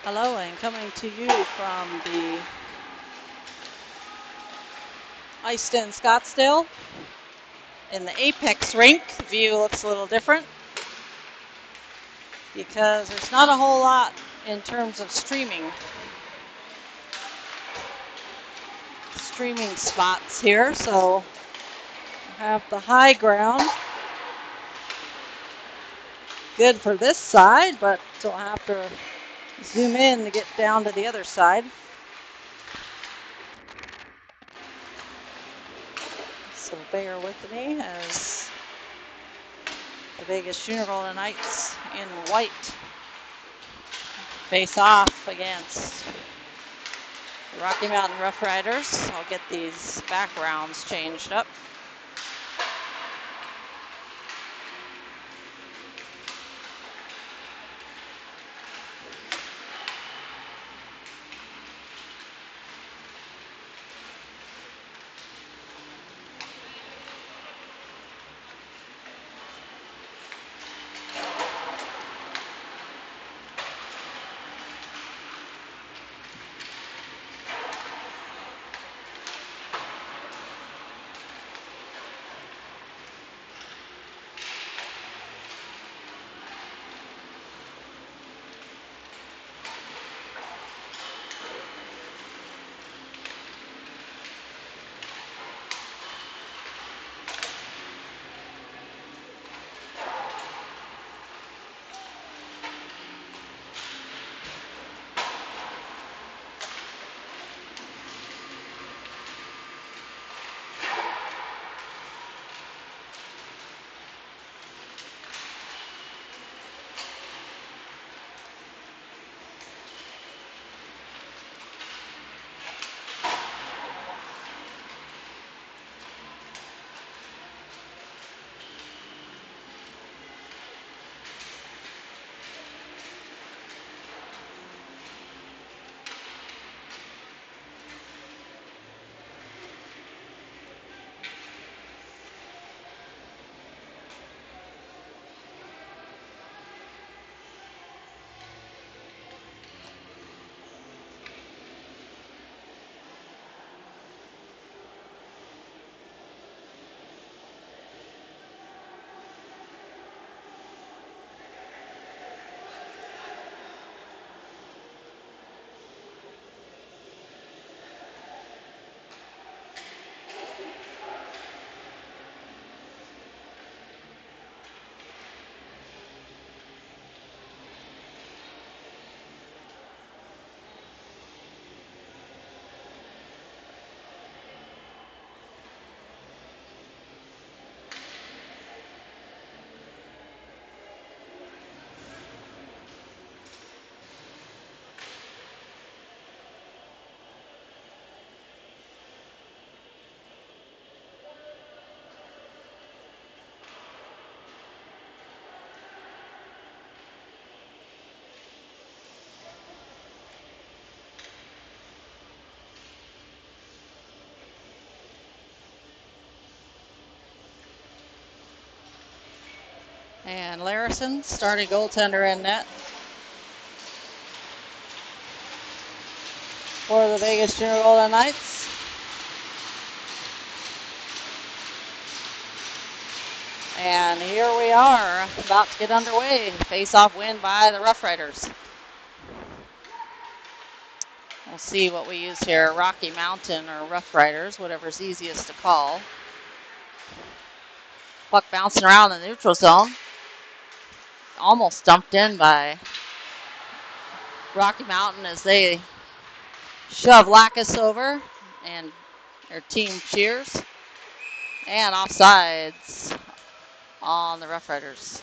Hello, and coming to you from the Ice Den Scottsdale in the Apex rink. The view looks a little different because there's not a whole lot in terms of streaming spots here. So we have the high ground. Good for this side, but you'll have to zoom in to get down to the other side. So bear with me as the Vegas Junior Golden Knights in white face off against the Rocky Mountain Roughriders. I'll get these backgrounds changed up. And Larison, starting goaltender in net for the Vegas Junior Golden Knights. And here we are, about to get underway. Face-off win by the Roughriders. We'll see what we use here, Rocky Mountain or Roughriders, whatever's easiest to call. Puck bouncing around the neutral zone. Almost dumped in by Rocky Mountain as they shove Lacus over, and their team cheers. And offsides on the Roughriders.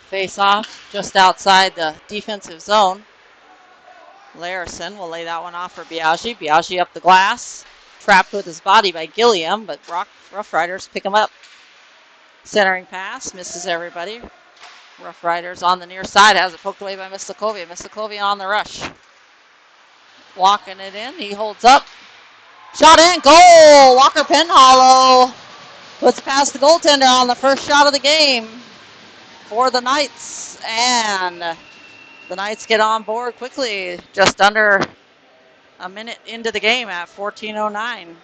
Face off just outside the defensive zone. Larison will lay that one off for Biaggi. Biaggi up the glass. Trapped with his body by Gilliam, but Roughriders pick him up. Centering pass, misses everybody. Roughriders on the near side has it poked away by Mislakovian. Mislakovian on the rush. Walking it in. He holds up. Shot in. Goal. Walker Penhollow puts past the goaltender on the first shot of the game for the Knights. And the Knights get on board quickly. Just under a minute into the game at 14:09.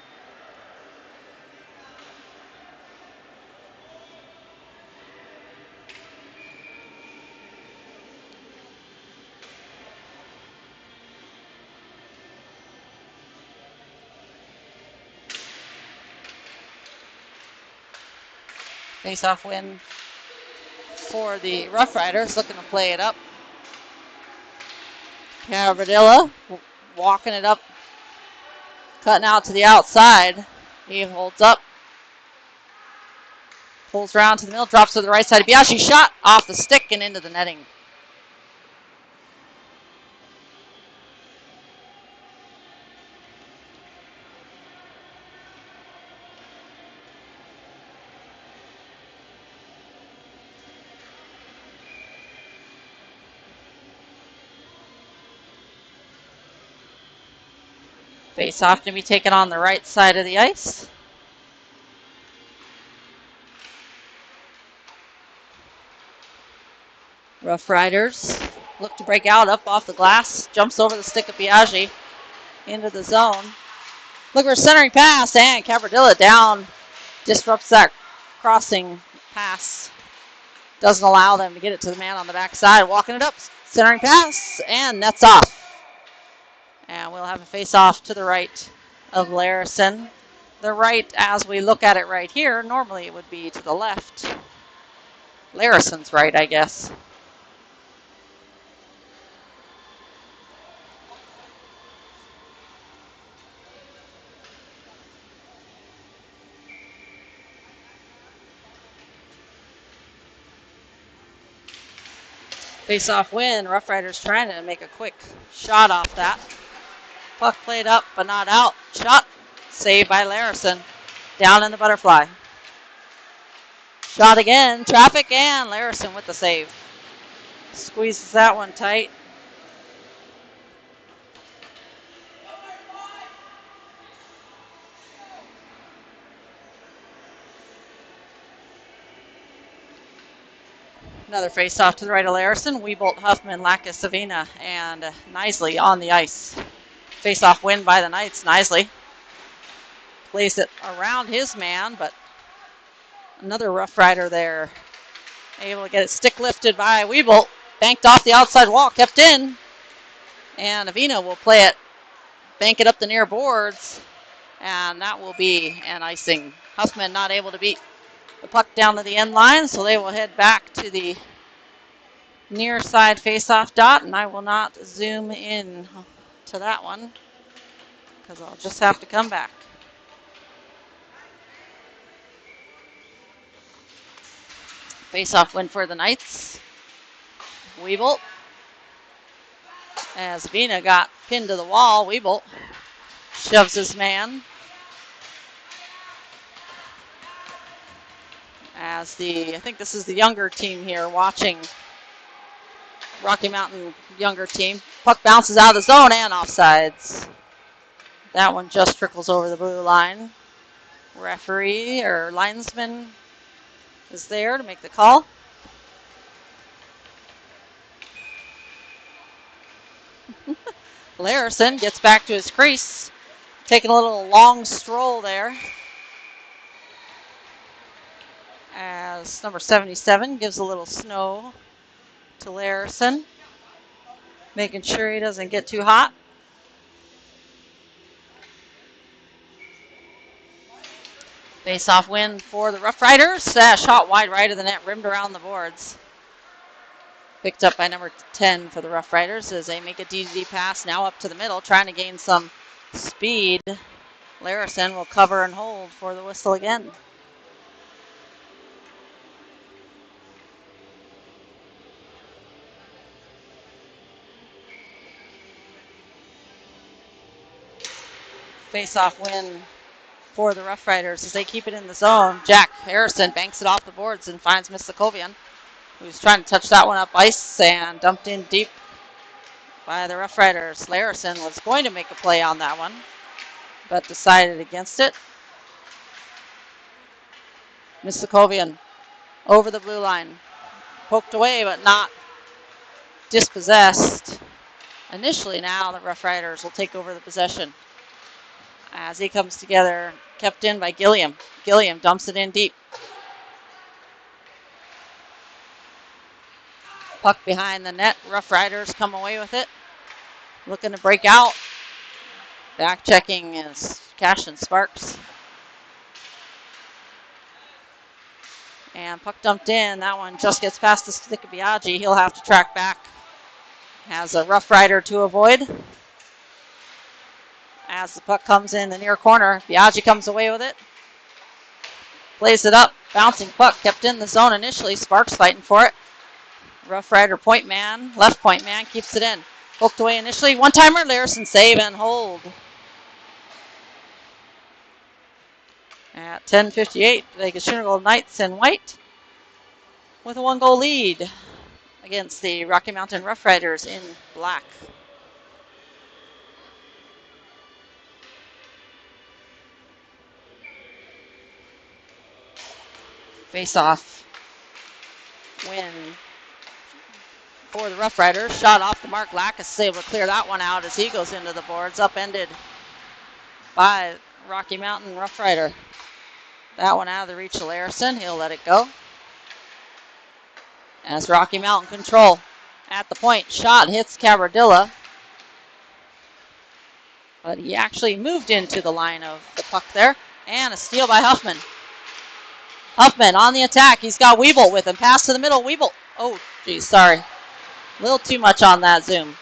Face-off win for the Roughriders, looking to play it up. Cavadilla walking it up, cutting out to the outside. He holds up, pulls around to the middle, drops to the right side of Biaggi. Shot off the stick and into the netting. Face-off to be taken on the right side of the ice. Roughriders look to break out, up off the glass, jumps over the stick of Biaggi into the zone. Look for a centering pass, and Cavadilla down, disrupts that crossing pass. Doesn't allow them to get it to the man on the backside. Walking it up, centering pass, and nets off. And we'll have a face-off to the right of Larison. The right, as we look at it right here, normally it would be to the left. Larison's right, I guess. Face-off win. Roughriders trying to make a quick shot off that. Puck played up, but not out. Shot saved by Larison. Down in the butterfly. Shot again. Traffic, and Larison with the save. Squeezes that one tight. Another face-off to the right of Larison. Weebolt, Huffman, Lacus, Savina, and Nisley on the ice. Face-off win by the Knights. Nisley plays it around his man, but another Roughrider there. Able to get it stick lifted by Weebolt. Banked off the outside wall, kept in. And Avina will play it, bank it up the near boards, and that will be an icing. Huffman not able to beat the puck down to the end line, so they will head back to the near side face-off dot, and I will not zoom in to that one because I'll just have to come back. Face-off win for the Knights. Weebolt. As Vina got pinned to the wall, Weebolt shoves his man. As I think this is the younger team here watching. Rocky Mountain younger team. Puck bounces out of the zone and offsides. That one just trickles over the blue line. Referee or linesman is there to make the call. Larison gets back to his crease, taking a little long stroll there. As number 77 gives a little snow to Larison, making sure he doesn't get too hot. Face-off win for the Roughriders. Shot wide right of the net, rimmed around the boards. Picked up by number 10 for the Roughriders as they make a DDD pass now up to the middle, trying to gain some speed. Larison will cover and hold for the whistle again. Face-off win for the Roughriders as they keep it in the zone. Jack Harrison banks it off the boards and finds Mislakovian. who's trying to touch that one up ice and dumped in deep by the Roughriders. Larison was going to make a play on that one, but decided against it. Miskovian over the blue line. Poked away, but not dispossessed. Initially now, the Roughriders will take over the possession. As he comes together, kept in by Gilliam. Gilliam dumps it in deep. Puck behind the net. Roughriders come away with it. Looking to break out. Back checking is Cashin Sparks. And puck dumped in. That one just gets past the stick of Biaggi. He'll have to track back. Has a Rough Rider to avoid. As the puck comes in the near corner, Biaggi comes away with it. Plays it up. Bouncing puck kept in the zone initially. Sparks fighting for it. Rough Rider point man, left point man, keeps it in. Poked away initially. One-timer, Larison save and hold. At 10:58, Vegas Shingle Knights in white with a 1-goal lead against the Rocky Mountain Rough Riders in black. Face-off win for the Rough Riders. Shot off the mark. Lackas is able to clear that one out as he goes into the boards. Upended by Rocky Mountain Rough Rider. That one out of the reach of Larison. He'll let it go. As Rocky Mountain control at the point. Shot hits Cabardilla. But he actually moved into the line of the puck there. And a steal by Huffman. Huffman on the attack. He's got Weeble with him. Pass to the middle. Weeble. Oh, geez, sorry. A little too much on that zoom.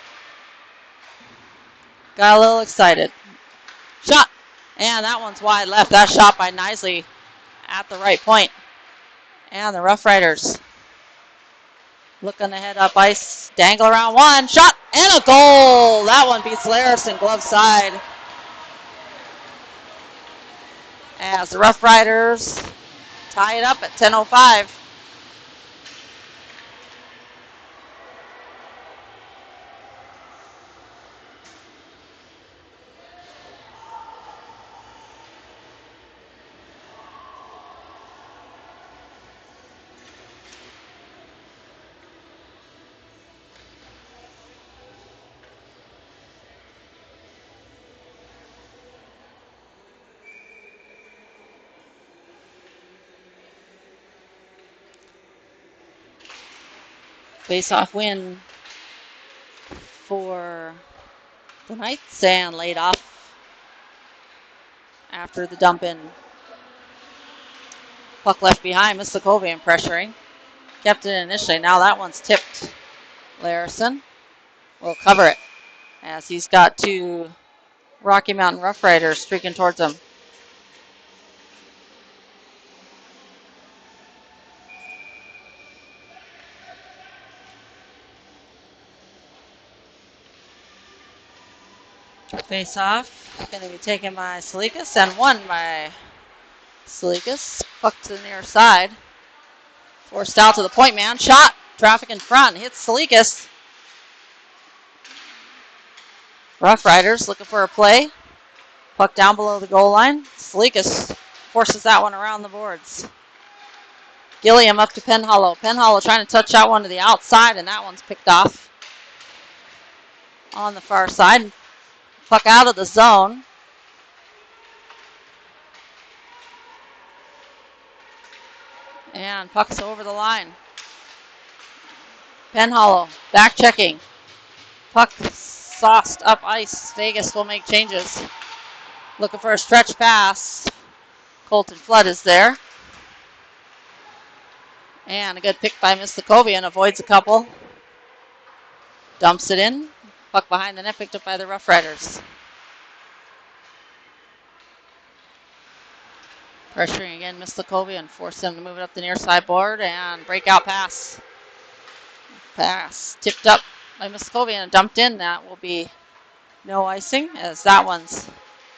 Got a little excited. Shot. And that one's wide left. That shot by Knisley at the right point. And the Rough Riders looking to head up ice. Dangle around one. Shot and a goal. That one beats Larison glove side. As the Rough Riders tie it up at 10:05. Face-off win for the Knights and laid off after the dump in. Puck left behind. Miskovian pressuring. Kept it initially. Now that one's tipped. Larison will cover it as he's got two Rocky Mountain Rough Riders streaking towards him. Face off, going to be taken by Salikas and won by Salikas. Puck to the near side. Forced out to the point man. Shot. Traffic in front. Hits Salikas. Rough Riders looking for a play. Puck down below the goal line. Salikas forces that one around the boards. Gilliam up to Penhollow. Penhollow trying to touch that one to the outside, and that one's picked off on the far side. Puck out of the zone. And puck's over the line. Penhollow back checking. Puck sauced up ice. Vegas will make changes. Looking for a stretch pass. Colton Flood is there. And a good pick by Miskovian. Avoids a couple. Dumps it in. Puck behind the net picked up by the Rough Riders. Pressuring again, Miskovian. Force him to move it up the near side board and breakout pass. Pass tipped up by Miskovian and dumped in. That will be no icing as that one's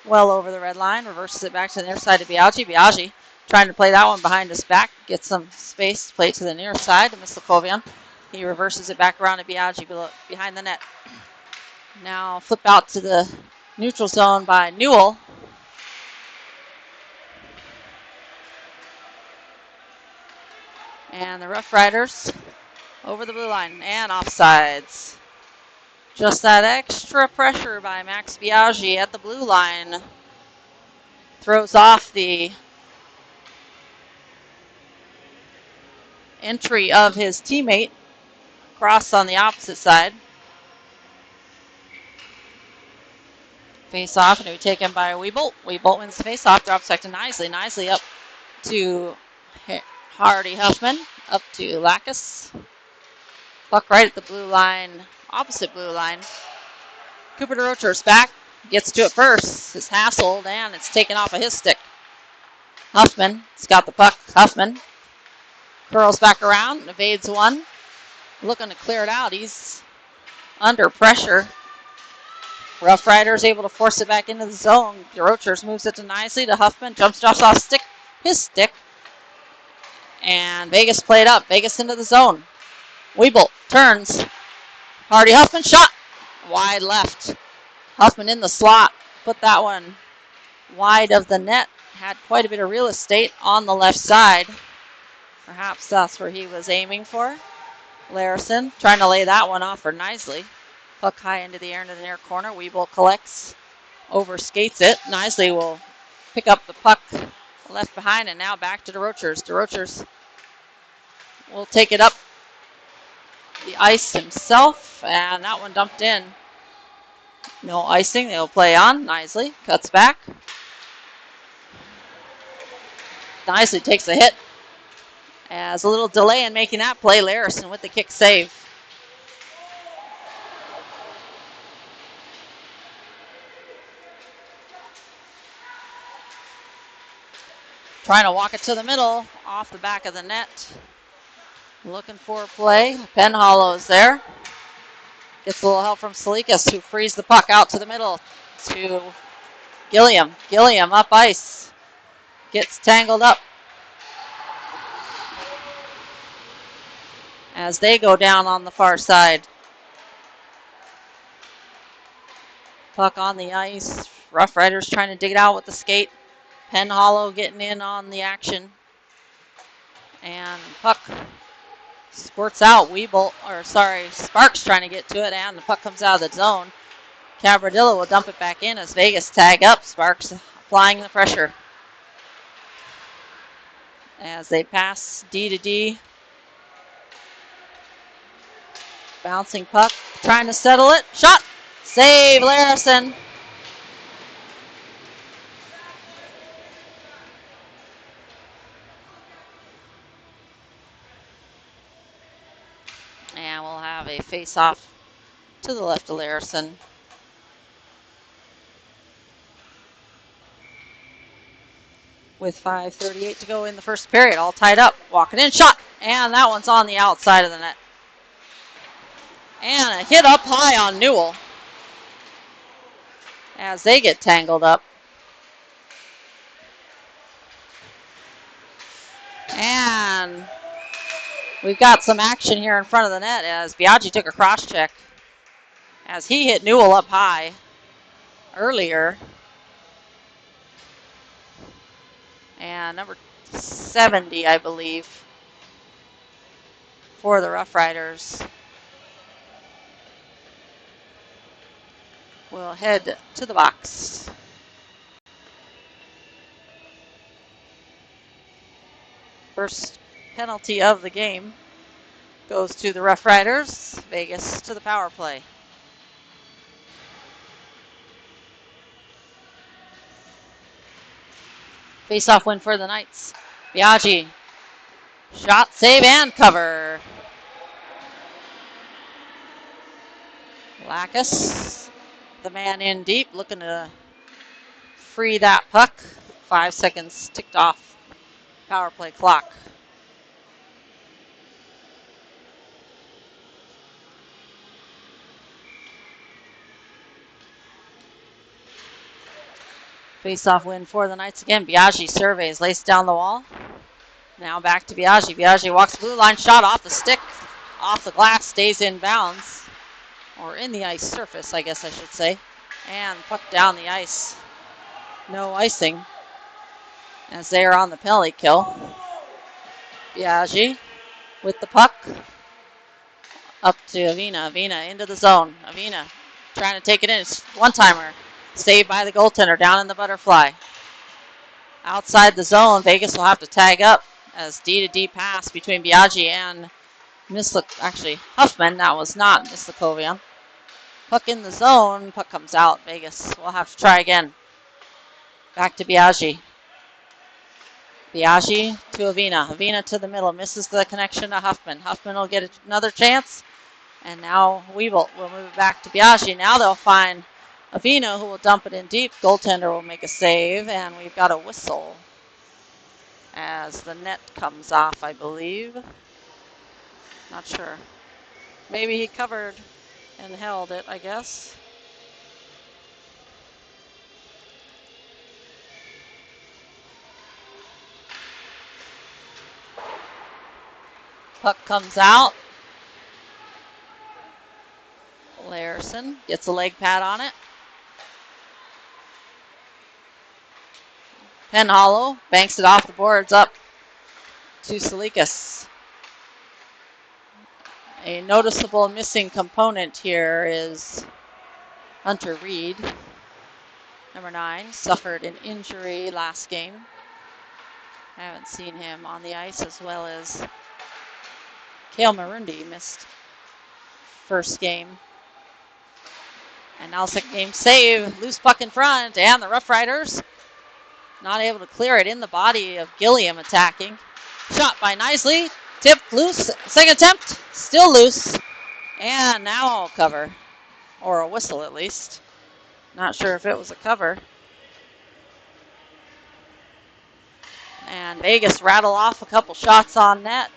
well over the red line. Reverses it back to the near side to Biaggi. Biaggi Trying to play that one behind his back. Get some space. Play it to the near side to Mislakovian. He reverses it back around to Biaggi behind the net. Now flip out to the neutral zone by Newell. And the Roughriders over the blue line and offsides. Just that extra pressure by Max Biaggi at the blue line throws off the entry of his teammate. Cross on the opposite side. Face off, and it would be taken by Weebolt. Weebolt wins the face off, drops back to Knisley. Knisley up to Hardy Huffman, up to Lacus. Puck right at the blue line, opposite blue line. Cooper DeRocher's back, gets to it first. It's hassled, and it's taken off of his stick. Huffman's got the puck. Huffman curls back around, evades one. Looking to clear it out. He's under pressure. Roughriders able to force it back into the zone. DeRochers moves it to Nicely to Huffman. Jumps off his stick. And Vegas played up. Vegas into the zone. Weebolt turns. Hardy Huffman shot. Wide left. Huffman in the slot. Put that one wide of the net. Had quite a bit of real estate on the left side. Perhaps that's where he was aiming for. Larison trying to lay that one off for Knisley. Puck high into the near corner. Weebolt collects, overskates it. Knisley will pick up the puck left behind, and now back to DeRochers. DeRochers will take it up the ice himself, and that one dumped in. No icing. They'll play on. Knisley cuts back. Knisley takes a hit. As a little delay in making that play, Larison with the kick save. Trying to walk it to the middle, off the back of the net. Looking for a play. Penhollow's there. Gets a little help from Salikas, who frees the puck out to the middle to Gilliam. Gilliam up ice. Gets tangled up. As they go down on the far side. Puck on the ice. Roughriders trying to dig it out with the skate. Penhollow getting in on the action. And puck squirts out. Sparks trying to get to it, and the puck comes out of the zone. Cabradillo will dump it back in as Vegas tag up. Sparks applying the pressure. As they pass D to D. Bouncing puck, trying to settle it. Shot! Save, Larison. And we'll have a face-off to the left of Larison. With 5:38 to go in the first period, all tied up. Walking in, shot, and that one's on the outside of the net. And a hit up high on Newell as they get tangled up. And we've got some action here in front of the net as Biaggi took a cross check as he hit Newell up high earlier. And number 70, I believe, for the Roughriders will head to the box. First penalty of the game goes to the Roughriders. Vegas to the power play. Face-off win for the Knights. Biaggi. Shot, save, and cover. Lacus, the man in deep, looking to free that puck. 5 seconds ticked off power play clock. Face-off win for the Knights again. Biaggi surveys, lays down the wall. Now back to Biaggi. Biaggi walks blue line, shot off the stick, off the glass, stays in bounds. Or in the ice surface, I guess I should say. And puck down the ice. No icing as they are on the penalty kill. Biaggi with the puck. Up to Avina. Avina into the zone. Avina trying to take it in. It's one-timer. Saved by the goaltender down in the butterfly. Outside the zone, Vegas will have to tag up as D-to-D pass between Biaggi and Huffman. That was not Mislakovian. Puck in the zone. Puck comes out. Vegas will have to try again. Back to Biaggi. Biaggi to Avina. Avina to the middle. Misses the connection to Huffman. Huffman will get another chance. And now Weebolt will move it back to Biaggi. Now they'll find Avina, who will dump it in deep. Goaltender will make a save. And we've got a whistle as the net comes off, I believe. Not sure. Maybe he covered and held it, I guess. Puck comes out. Larson gets a leg pad on it. Penhollow banks it off the boards up to Salikas. A noticeable missing component here is Hunter Reed. Number 9 suffered an injury last game. I haven't seen him on the ice, as well as Cale Marundi missed first game. And now second game save. Loose puck in front, and the Roughriders not able to clear it in the body of Gilliam attacking. Shot by Knisley. Tipped loose. Second attempt. Still loose. And now I'll cover. Or a whistle at least. Not sure if it was a cover. And Vegas rattle off a couple shots on net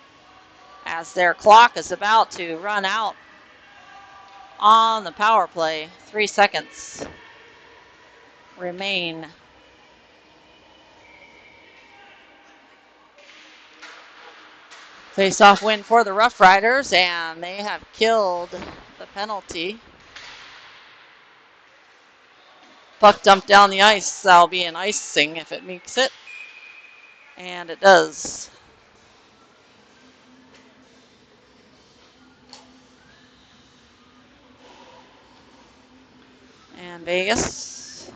as their clock is about to run out on the power play. 3 seconds remain. Face-off win for the Roughriders, and they have killed the penalty. Puck dumped down the ice. That'll be an icing if it makes it. And it does. And Vegas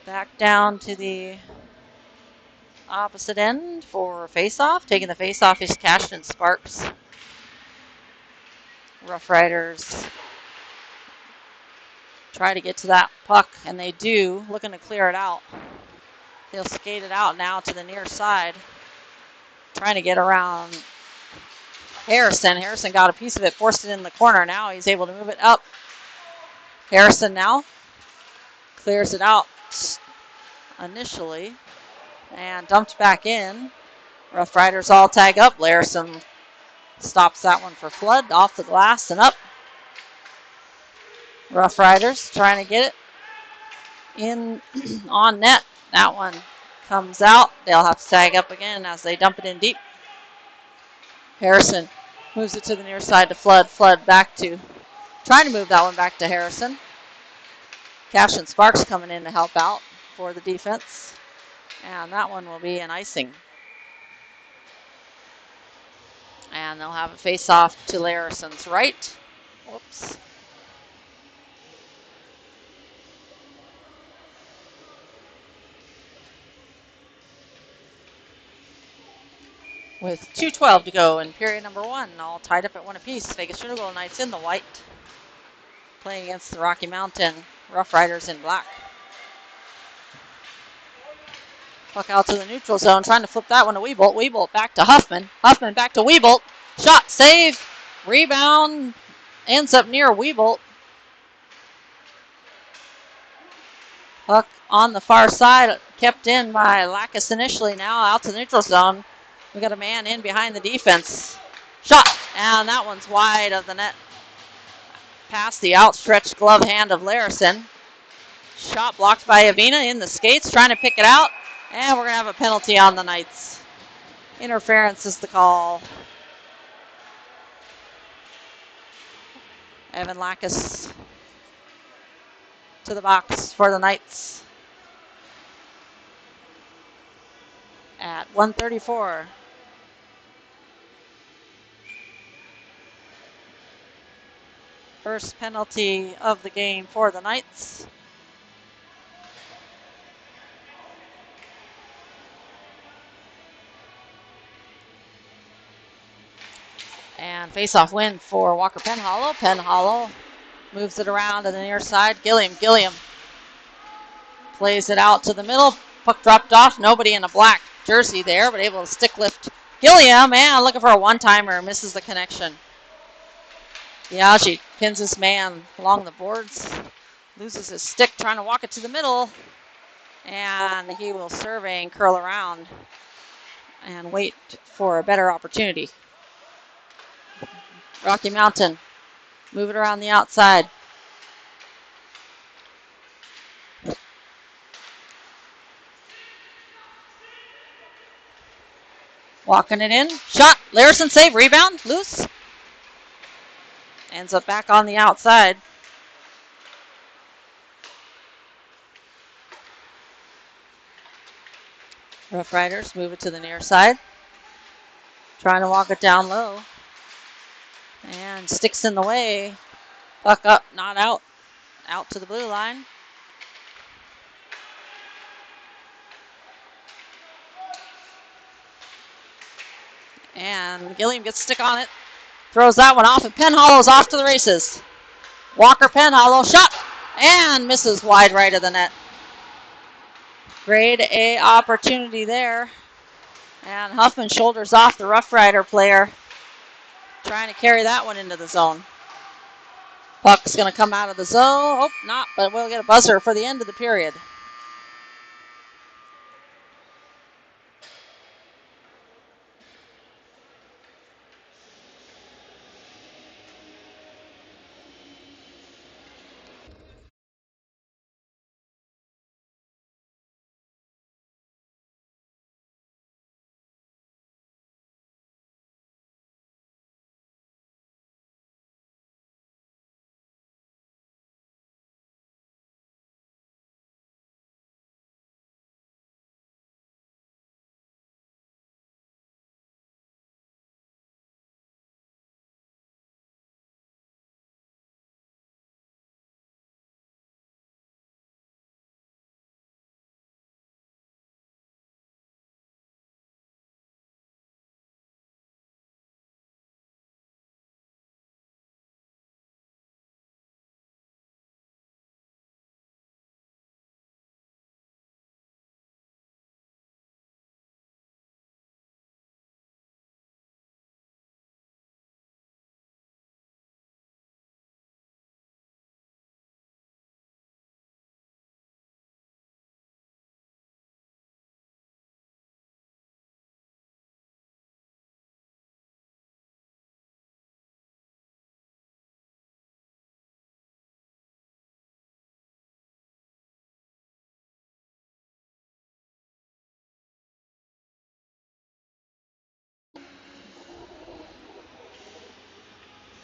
back down to the opposite end for face-off. Taking the face-off is Cashton Sparks. Roughriders try to get to that puck, and they do. Looking to clear it out. They'll skate it out now to the near side. Trying to get around Harrison. Harrison got a piece of it, forced it in the corner. Now he's able to move it up. Harrison now clears it out initially and dumped back in. Roughriders all tag up. Larson stops that one for Flood. Off the glass and up. Roughriders trying to get it in on net. That one comes out. They'll have to tag up again as they dump it in deep. Harrison moves it to the near side to Flood. Flood back to, trying to move that one back to Harrison. Cash and Sparks coming in to help out for the defense. And that one will be an icing. And they'll have a face-off to Larison's right. Whoops. With 2:12 to go in period number 1, all tied up at 1 apiece. Vegas Trinity Knights in the white, playing against the Rocky Mountain Roughriders in black. Puck out to the neutral zone, trying to flip that one to Weebolt. Weebolt back to Huffman. Huffman back to Weebolt. Shot, save, rebound, ends up near Weebolt. Puck on the far side, kept in by Lacus initially. Now out to the neutral zone. We got a man in behind the defense. Shot, and that one's wide of the net. Past the outstretched glove hand of Larison. Shot blocked by Avina in the skates, trying to pick it out. And we're going to have a penalty on the Knights. Interference is the call. Evan Lackus to the box for the Knights at 1:34. First penalty of the game for the Knights. And face-off win for Walker Penhallow. Penhallow moves it around to the near side. Gilliam plays it out to the middle. Puck dropped off. Nobody in a black jersey there, but able to stick lift Gilliam. And looking for a one-timer. Misses the connection. Biaggi pins his man along the boards. Loses his stick trying to walk it to the middle. And he will survey and curl around and wait for a better opportunity. Rocky Mountain, move it around the outside. Walking it in, shot, Larison save, rebound, loose. Ends up back on the outside. Roughriders move it to the near side. Trying to walk it down low. And sticks in the way. Puck up, not out. Out to the blue line. And Gilliam gets a stick on it. Throws that one off, and Penhallow's off to the races. Walker Penhallow, shot, and misses wide right of the net. Grade A opportunity there. And Huffman shoulders off the Rough Rider player. Trying to carry that one into the zone. Puck's going to come out of the zone. Oh, not, but we'll get a buzzer for the end of the period.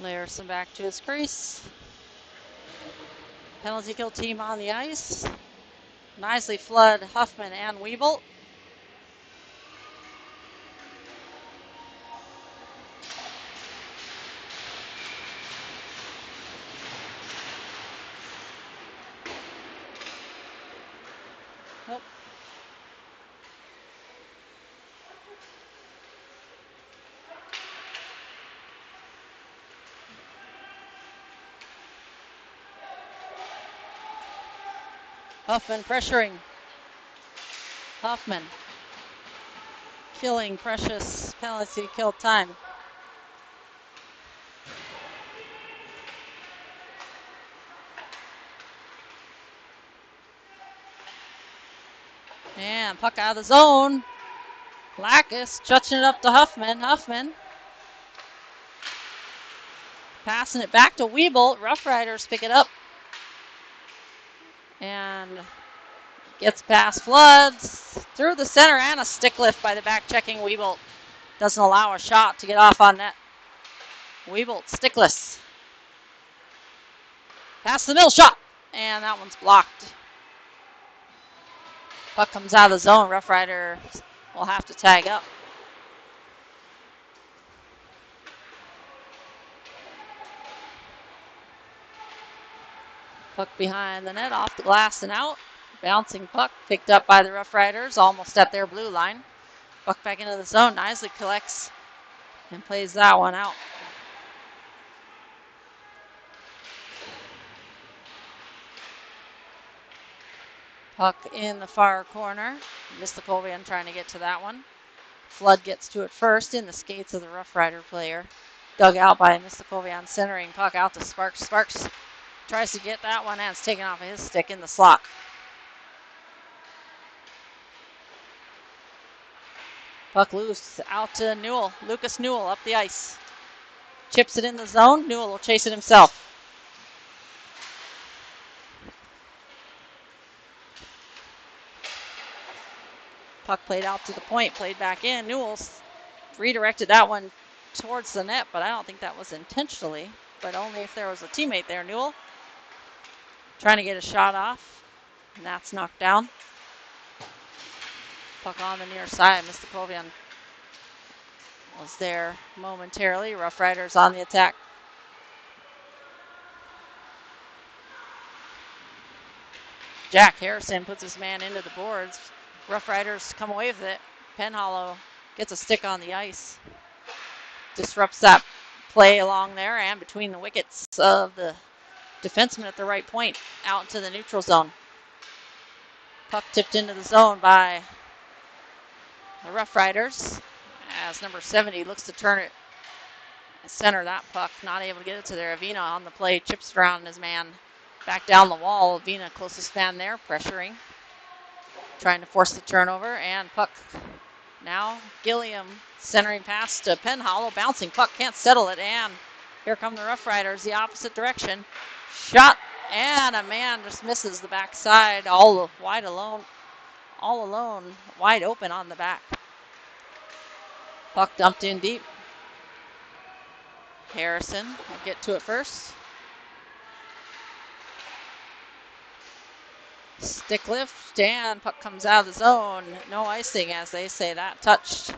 Larison back to his crease. Penalty kill team on the ice. Nicely Flood, Huffman, and Weebolt. Oh. Huffman pressuring. Huffman killing precious penalty kill time. And puck out of the zone. Lackus touching it up to Huffman. Huffman passing it back to Weebolt. Rough Riders pick it up. And gets past Floods through the center and a stick lift by the back checking Weebolt. Doesn't allow a shot to get off on net. Weebolt stickless. Past the middle shot. And that one's blocked. Puck comes out of the zone. Rough Rider will have to tag up. Puck behind the net, off the glass and out. Bouncing puck picked up by the Rough Riders, almost at their blue line. Puck back into the zone. Nicely collects and plays that one out. Puck in the far corner. Mysticovian trying to get to that one. Flood gets to it first in the skates of the Rough Rider player. Dug out by Mysticovian, centering puck out to Sparks. Sparks tries to get that one and it's taken off of his stick in the slot. Puck loose out to Newell. Lucas Newell up the ice. Chips it in the zone. Newell will chase it himself. Puck played out to the point, played back in. Newell's redirected that one towards the net, but I don't think that was intentionally, but only if there was a teammate there. Newell trying to get a shot off, and that's knocked down. Puck on the near side. Mysticovian was there momentarily. Rough Riders on the attack. Jack Harrison puts his man into the boards. Rough Riders come away with it. Penhollow gets a stick on the ice. Disrupts that play along there and between the wickets of the defenseman at the right point out to the neutral zone. Puck tipped into the zone by the Rough Riders as number 70 looks to turn it and center that puck. Not able to get it to there. Avina on the play, chips around his man back down the wall. Avina closest man there, pressuring, trying to force the turnover, and puck now Gilliam centering pass to Penhollow, bouncing puck, can't settle it, and here come the Rough Riders the opposite direction. Shot, and a man just misses the backside, all alone, wide open on the back. Puck dumped in deep. Harrison will get to it first. Stick lift, and puck comes out of the zone. No icing, as they say. That touched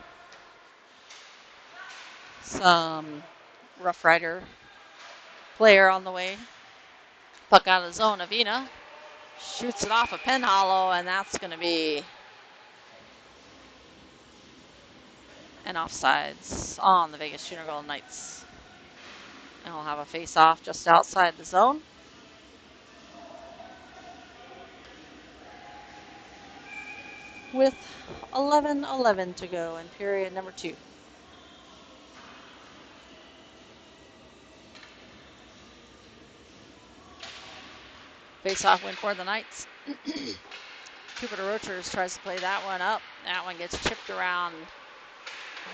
some Rough Rider player on the way. Puck out of the zone. Avina shoots it off of Penhollow, and that's going to be an offsides on the Vegas Junior Golden Knights. And we'll have a face-off just outside the zone. With 11:11 to go in period number 2. Face-off win for the Knights. Cooper DeRochers tries to play that one up. That one gets chipped around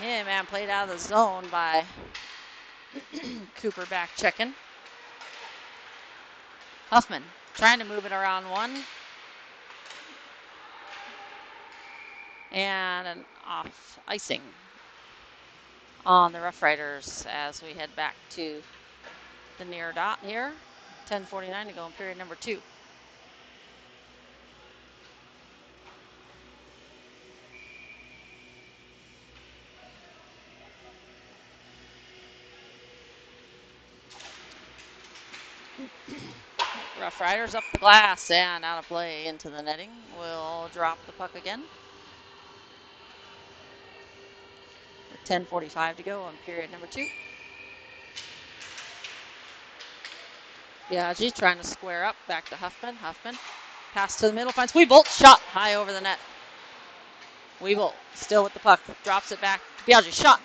him and played out of the zone by Cooper back checking. Huffman trying to move it around one. And an off icing on the Rough Riders as we head back to the near dot here. 10:49 to go in period number 2. Rough Riders up the glass and out of play into the netting. We'll drop the puck again. 10:45 to go on period number 2. Biaggi trying to square up back to Huffman. Huffman pass to the middle, finds Weebolt, shot high over the net. Weebolt still with the puck, drops it back. Biaggi shot.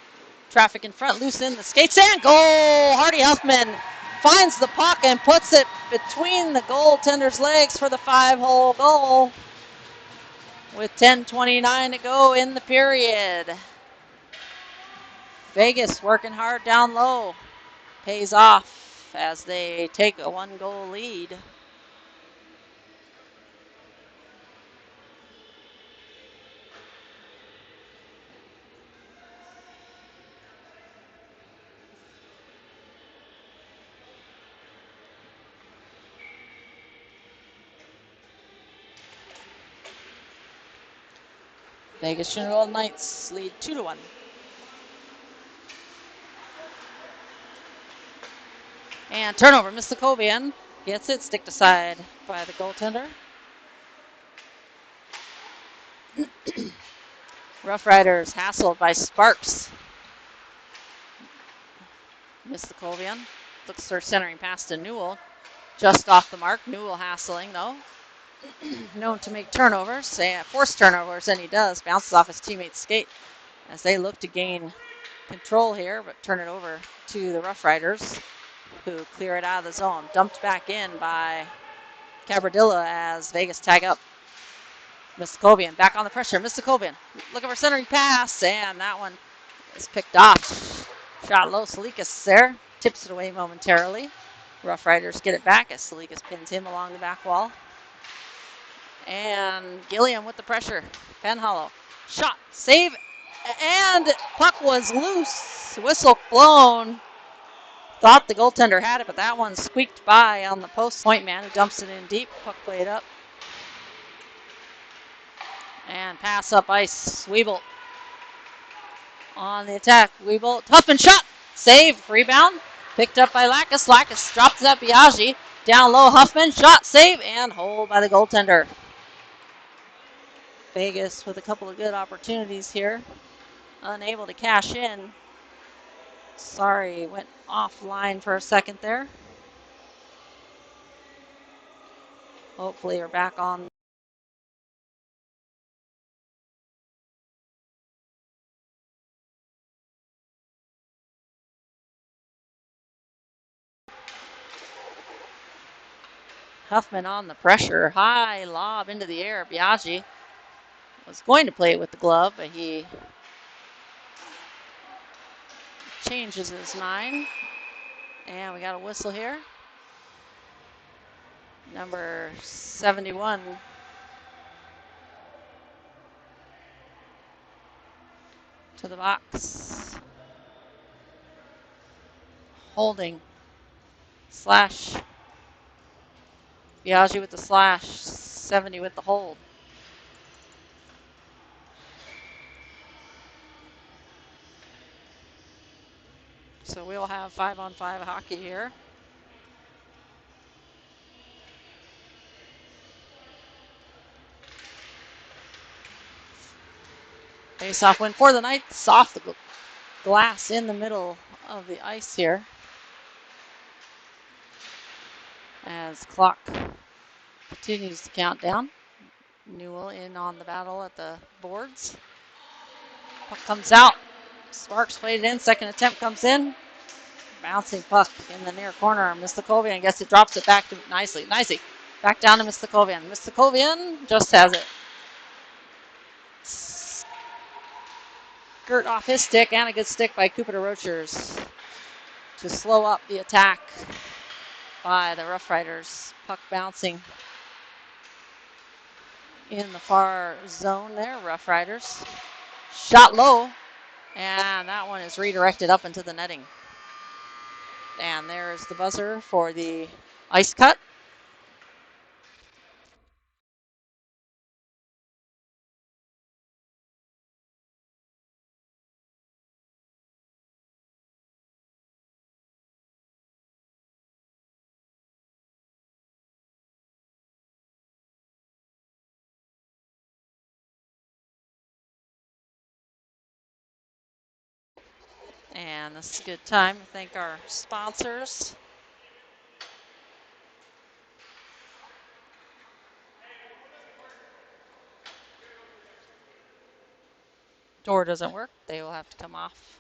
Traffic in front, loose in the skates, and goal! Hardy Huffman finds the puck and puts it between the goaltender's legs for the 5-hole goal with 10:29 to go in the period. Vegas working hard down low. Pays off as they take a 1-goal lead. Vegas General Knights lead 2-1. And turnover, Mistakovian gets it sticked aside by the goaltender. Roughriders hassled by Sparks. Mistakovian looks for centering pass to Newell. Just off the mark. Newell hassling though. Known to make turnovers, forced turnovers, and he does. Bounces off his teammate's skate as they look to gain control here, but turn it over to the Roughriders, who clear it out of the zone. Dumped back in by Cabradilla as Vegas tag up. Mistakovian back on the pressure. Mistakovian looking for centering pass, and that one is picked off. Shot low. Salikas there. Tips it away momentarily. Roughriders get it back as Salikas pins him along the back wall. And Gilliam with the pressure. Penhollow. Shot. Save. And puck was loose. Whistle blown. Thought the goaltender had it, but that one squeaked by on the post. Point man who dumps it in deep. Puck played up. And pass up ice. Weebolt on the attack. Weebolt. Huffman shot. Save. Rebound. Picked up by Lacus. Lacus drops it at Biaggi. Down low. Huffman. Shot. Save. And hold by the goaltender. Vegas with a couple of good opportunities here. Unable to cash in. Sorry, went offline for a second there. Hopefully we're back on. Huffman on the pressure. High lob into the air. Biaggi was going to play it with the glove, but he changes his mind. And we got a whistle here. Number 71. To the box. Holding. Slash. Biaggi with the slash. 70 with the hold. So we'll have 5-on-5 hockey here. Face-off win for the Knights. Off the glass in the middle of the ice here. As clock continues to count down. Newell in on the battle at the boards. Puck comes out. Sparks played it in. Second attempt comes in. Bouncing puck in the near corner. Mistakovian gets it, drops it back to nicely. Back down to Mistakovian. Mistakovian just has it. Skirt off his stick, and a good stick by Cooper Rochers to slow up the attack by the Roughriders. Puck bouncing in the far zone there. Roughriders. Shot low, and that one is redirected up into the netting. And there's the buzzer for the ice cut. And this is a good time to thank our sponsors. Door doesn't work. They will have to come off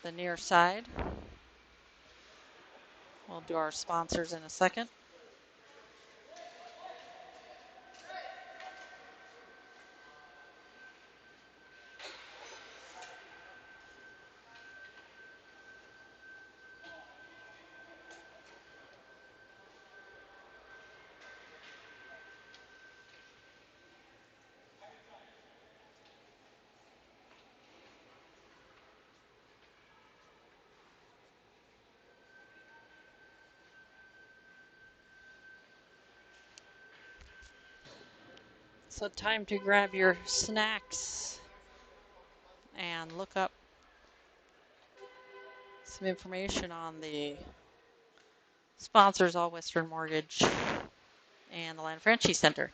the near side. We'll do our sponsors in a second. So time to grab your snacks and look up some information on the sponsors, All Western Mortgage and the Land Franchise Center.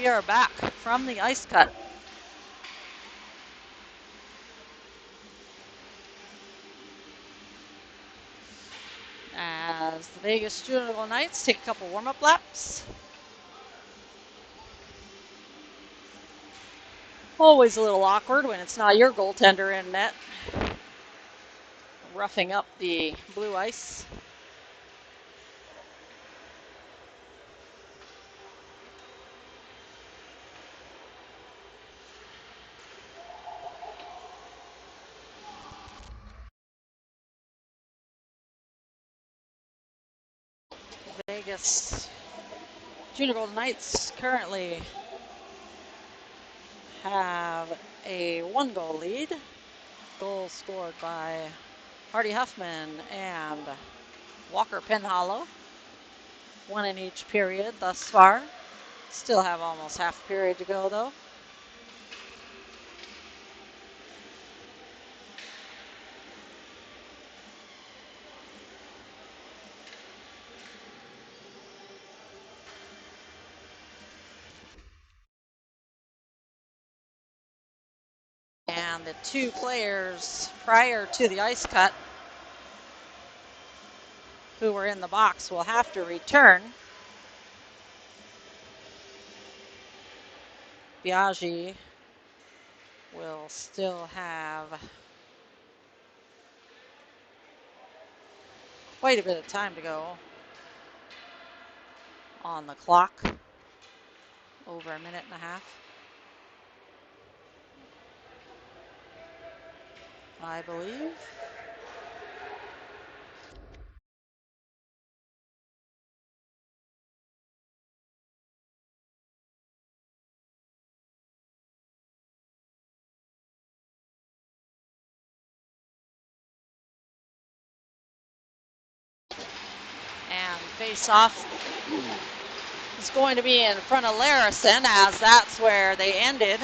We are back from the ice cut. As the Vegas Junior Knights take a couple warm-up laps. Always a little awkward when it's not your goaltender in net. Roughing up the blue ice. Vegas Junior Golden Knights currently have a 1-goal lead. Goal scored by Hardy Huffman and Walker Penhallow. One in each period thus far. Still have almost half period to go though. And the two players prior to the ice cut who were in the box will have to return. Biaggi will still have quite a bit of time to go on the clock. Over a minute and a half, I believe. And face-off is going to be in front of Larison, as that's where they ended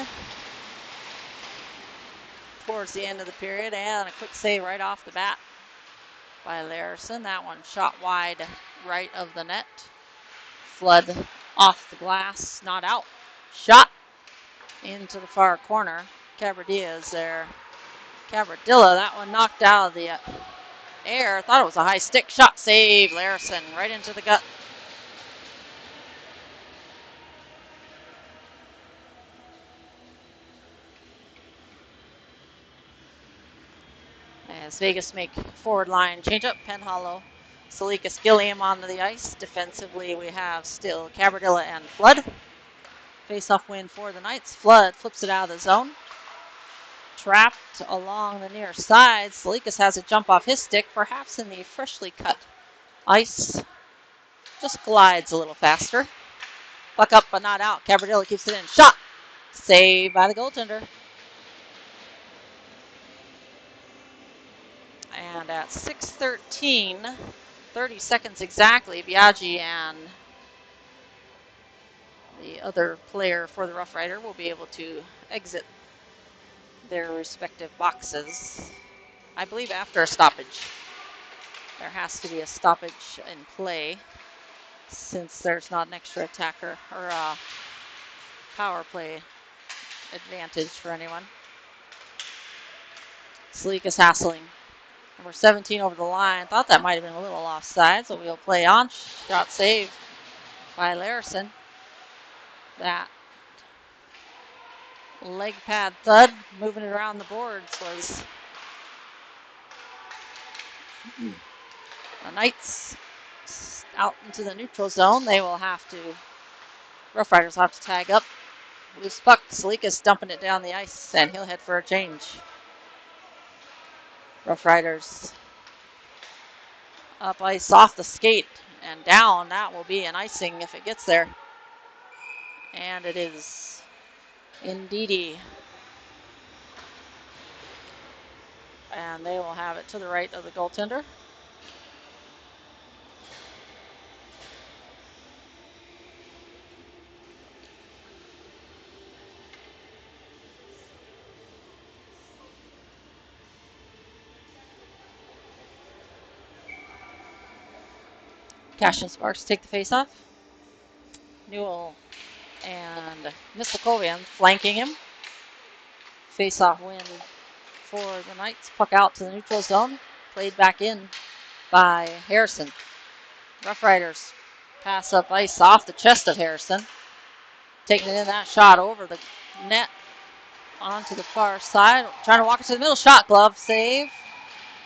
towards the end of the period. And a quick save right off the bat by Larison. That one shot wide right of the net. Flood off the glass, not out. Shot into the far corner. Cabradilla is there. Cabradilla, that one knocked out of the air. Thought it was a high stick shot. Save, Larison, right into the gut. As Vegas make forward line change up, Penhallow, Salikas, Gilliam onto the ice. Defensively, we have still Cabradilla and Flood. Face-off win for the Knights. Flood flips it out of the zone. Trapped along the near side. Salikas has a jump off his stick, perhaps in the freshly cut ice. Just glides a little faster. Puck up but not out. Cabradilla keeps it in. Shot. Saved by the goaltender. And at 6:13, 30 seconds exactly, Biaggi and the other player for the Rough Rider will be able to exit their respective boxes. I believe after a stoppage. There has to be a stoppage in play since there's not an extra attacker or a power play advantage for anyone. Sleek is hassling. Number 17 over the line. Thought that might have been a little offside, so we'll play on. Shot saved by Larison. That leg pad thud, moving it around the boards, was the Knights out into the neutral zone. They will have to, Rough Riders will have to tag up. Loose puck, Salikas dumping it down the ice, and he'll head for a change. Rough Riders up ice off the skate and down. That will be an icing if it gets there. And it is indeedy. And they will have it to the right of the goaltender. Cash and Sparks take the face off. Newell And Mislakovian flanking him. Face-off win for the Knights. Puck out to the neutral zone. Played back in by Harrison. Roughriders pass up ice off the chest of Harrison. Taking it in that shot over the net onto the far side. Trying to walk it to the middle. Shot, glove, save.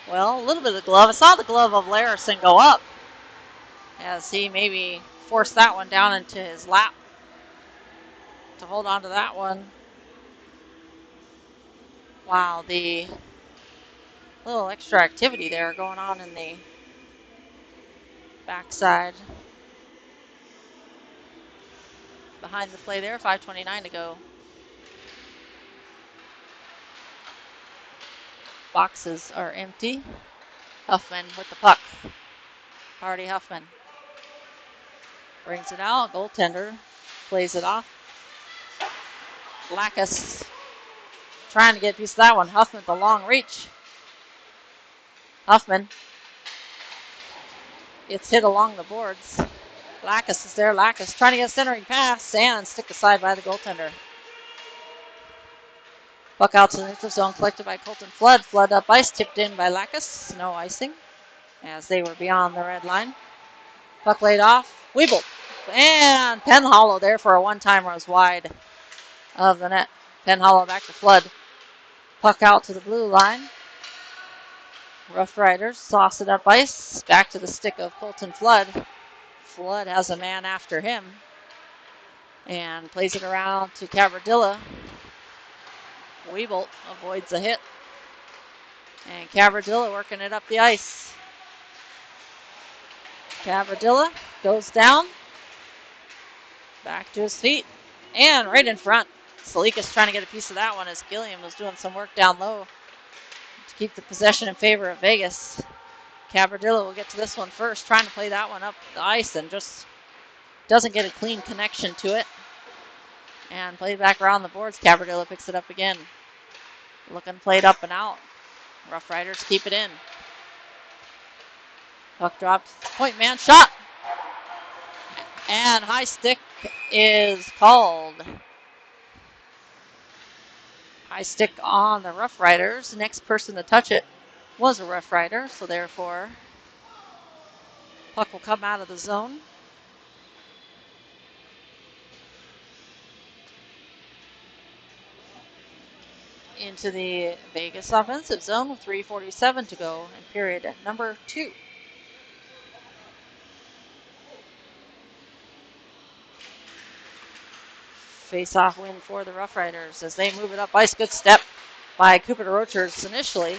Well, a little bit of the glove. I saw the glove of Larison go up as he maybe forced that one down into his lap to hold on to that one. Wow, the little extra activity there going on in the backside. Behind the play there, 5:29 to go. Boxes are empty. Huffman with the puck. Hardy Huffman brings it out. Goaltender plays it off. Lacus trying to get a piece of that one. Huffman with the long reach. Huffman. It's hit along the boards. Lacus is there. Lacus trying to get a centering pass and stick aside by the goaltender. Puck out to the neutral zone, collected by Colton Flood. Flood up ice, tipped in by Lacus. No icing as they were beyond the red line. Puck laid off. Weeble. And Penhollow there for a one-timer was wide of the net. Penhollow back to Flood. Puck out to the blue line. Roughriders sauce it up ice. Back to the stick of Colton Flood. Flood has a man after him. And plays it around to Cavardilla. Weebolt avoids the hit. And Cavardilla working it up the ice. Cavardilla goes down. Back to his feet. And right in front. Salikas trying to get a piece of that one as Gilliam was doing some work down low to keep the possession in favor of Vegas. Cavardilla will get to this one first, trying to play that one up the ice and just doesn't get a clean connection to it. And played back around the boards. Cavardilla picks it up again. Looking played up and out. Roughriders keep it in. Puck dropped. Point man shot. And high stick is called. High stick on the Roughriders. Next person to touch it was a Roughrider, so therefore puck will come out of the zone. Into the Vegas offensive zone with 3:47 to go in period number 2. Face-off win for the Roughriders as they move it up ice. Good step by Cooper DeRochers initially,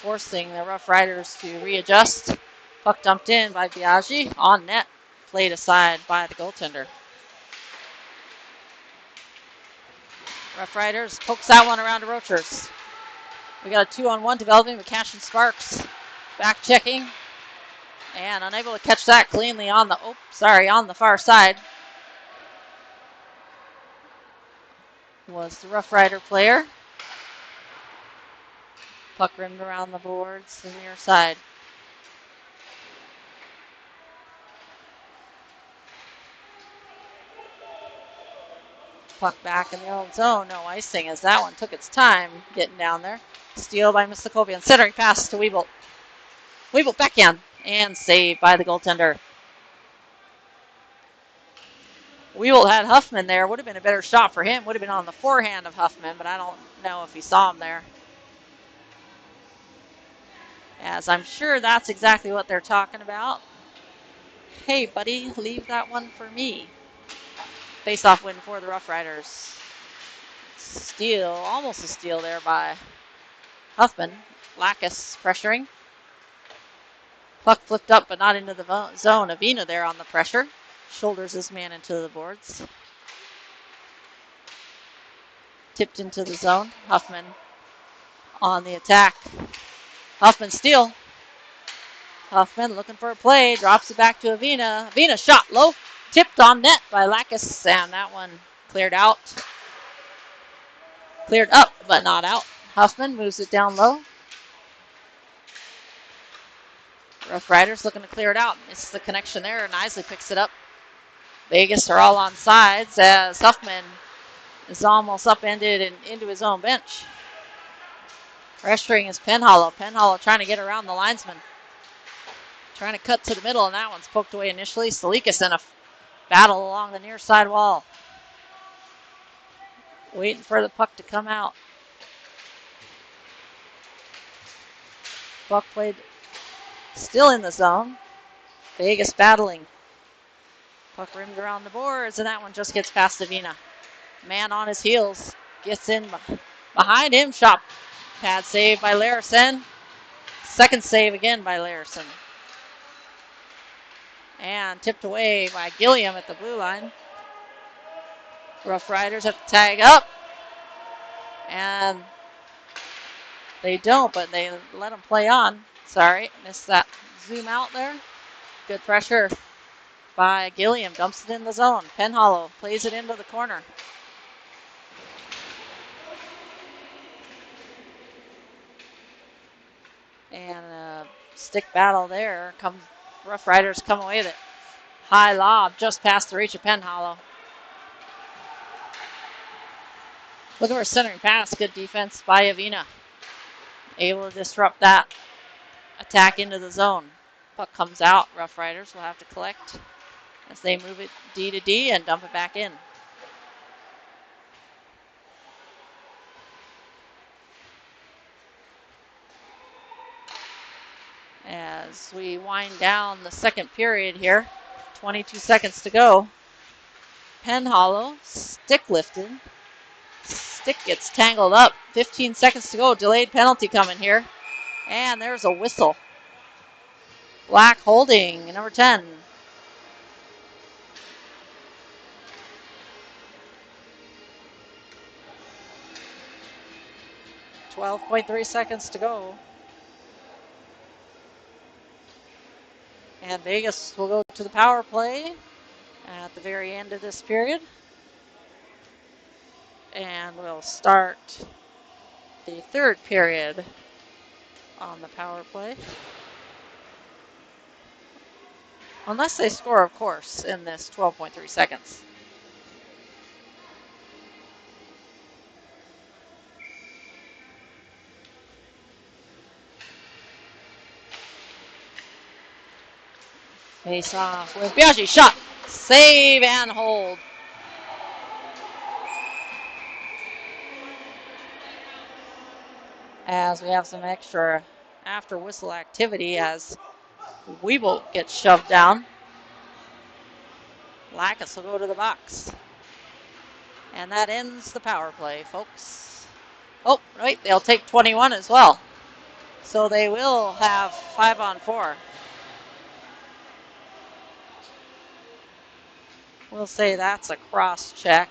forcing the Roughriders to readjust. Puck dumped in by Biaggi on net, played aside by the goaltender. Roughriders pokes that one around to Rochers. We got a 2-on-1 developing with Cash and Sparks. Back checking. And unable to catch that cleanly on the on the far side. Was the Roughrider player. Puck rimmed around the boards to the near side. Puck back in the own zone. No icing as that one took its time getting down there. Steal by Mislakovian. Centering pass to Weebolt. Weebolt backhand and saved by the goaltender. Weebolt had Huffman there. Would have been a better shot for him. Would have been on the forehand of Huffman, but I don't know if he saw him there. As I'm sure that's exactly what they're talking about. Hey, buddy, leave that one for me. Face-off win for the Roughriders. Steal, almost a steal there by Huffman. Lacus pressuring. Puck flipped up, but not into the zone. Avina there on the pressure. Shoulders his man into the boards. Tipped into the zone. Huffman on the attack. Huffman steal. Huffman looking for a play. Drops it back to Avina. Avina shot low. Tipped on net by Lacus, and that one cleared out. Cleared up, but not out. Huffman moves it down low. Roughriders looking to clear it out. Misses the connection there, and Isley picks it up. Vegas are all on sides as Huffman is almost upended and into his own bench. Pressuring is Penhollow. Penhollow trying to get around the linesman. Trying to cut to the middle, and that one's poked away initially. Salikas in a battle along the near side wall. Waiting for the puck to come out. Puck played still in the zone. Vegas battling. Puck rimmed around the boards, and that one just gets past Avina. Man on his heels. Gets in behind him. Shot pad save by Larison. Second save again by Larison. And tipped away by Gilliam at the blue line. Roughriders have to tag up. And they don't, but they let them play on. Sorry, missed that zoom out there. Good pressure by Gilliam. Dumps it in the zone. Penhollow plays it into the corner. And a stick battle there. Roughriders come away with it. High lob just past the reach of Penhollow. Looking for a centering pass. Good defense by Avina. Able to disrupt that attack into the zone. Puck comes out. Roughriders will have to collect as they move it D to D and dump it back in. As we wind down the second period here, 22 seconds to go. Penhollow, stick lifted. Stick gets tangled up. 15 seconds to go. Delayed penalty coming here. And there's a whistle. Black holding, number 10. .3 seconds to go. And Vegas will go to the power play at the very end of this period. And we'll start the third period on the power play. Unless they score, of course, in this 12.3 seconds. Face off with Biaggi. Shot. Save and hold. As we have some extra after whistle activity as Weeble gets shoved down. Lacus will go to the box. And that ends the power play, folks. Oh, wait, they'll take 21 as well. So they will have 5-on-4. We'll say that's a cross check.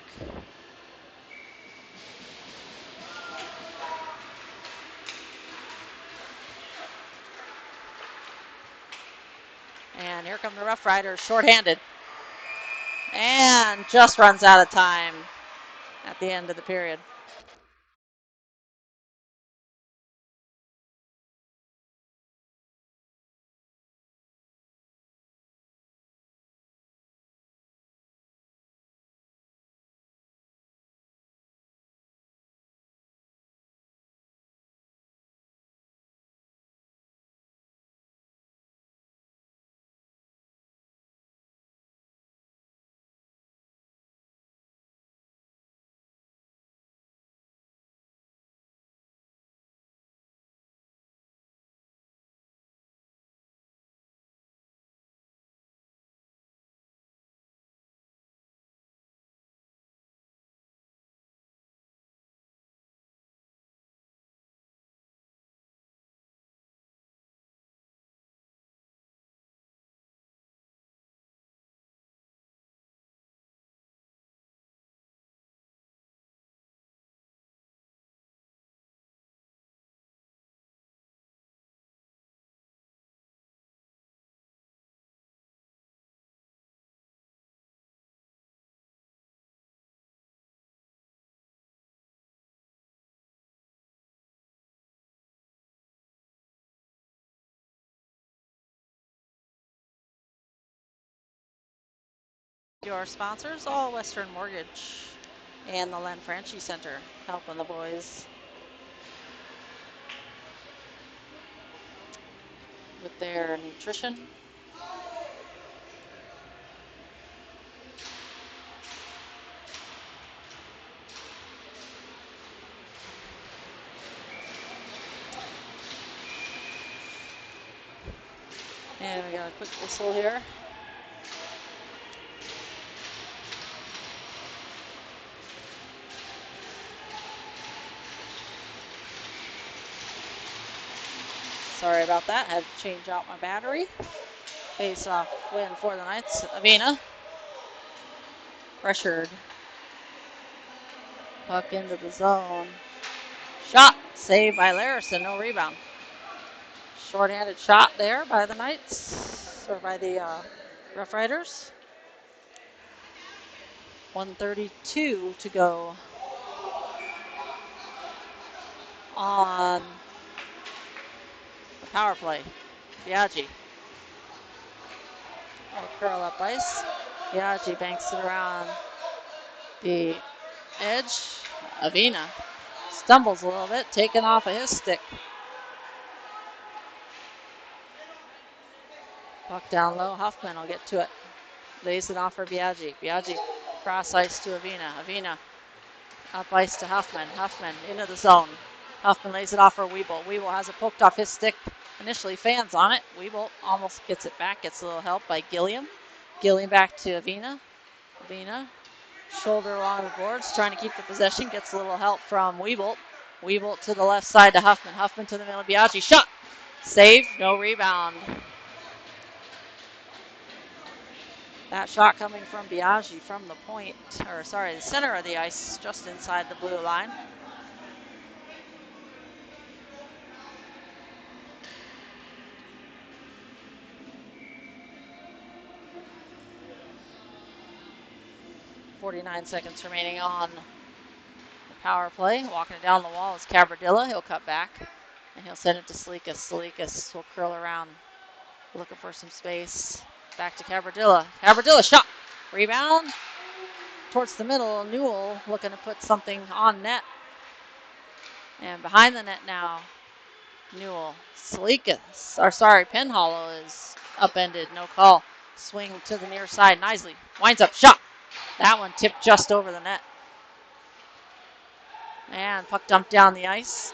And here come the Roughriders, shorthanded. And just runs out of time at the end of the period. you, our sponsors, All Western Mortgage and the Len Franchi Center, helping the boys with their nutrition. And we got a quick whistle here. Sorry about that. Had to change out my battery. Face-off win for the Knights. Avina. Pressured. Puck into the zone. Shot. Saved by Larison. No rebound. Short-handed shot there by the Knights. Or by the Roughriders. 1:32 to go on the power play. Biaggi. Curl up ice. Biaggi banks it around the edge. Avina stumbles a little bit, taken off of his stick. Puck down low. Huffman will get to it. Lays it off for Biaggi. Biaggi cross ice to Avina. Avina up ice to Huffman. Huffman into the zone. Huffman lays it off for Wiebolt. Wiebolt has it poked off his stick. Initially fans on it. Wiebolt almost gets it back. Gets a little help by Gilliam. Gilliam back to Avina. Avina shoulder along the boards, trying to keep the possession. Gets a little help from Wiebolt. Wiebolt to the left side to Huffman. Huffman to the middle. Biaggi shot. Save. No rebound. That shot coming from Biaggi from the point, or sorry, the center of the ice, just inside the blue line. .49 seconds remaining on the power play. Walking it down the wall is Cabradilla. He'll cut back, and he'll send it to Salikas. Salikas will curl around, looking for some space. Back to Cabradilla. Cabradilla shot. Rebound. Towards the middle, Newell looking to put something on net. And behind the net now, Newell. Salikas, or sorry, Penhollow is upended, no call. Swing to the near side, Knisley winds up, shot. That one tipped just over the net. And puck dumped down the ice.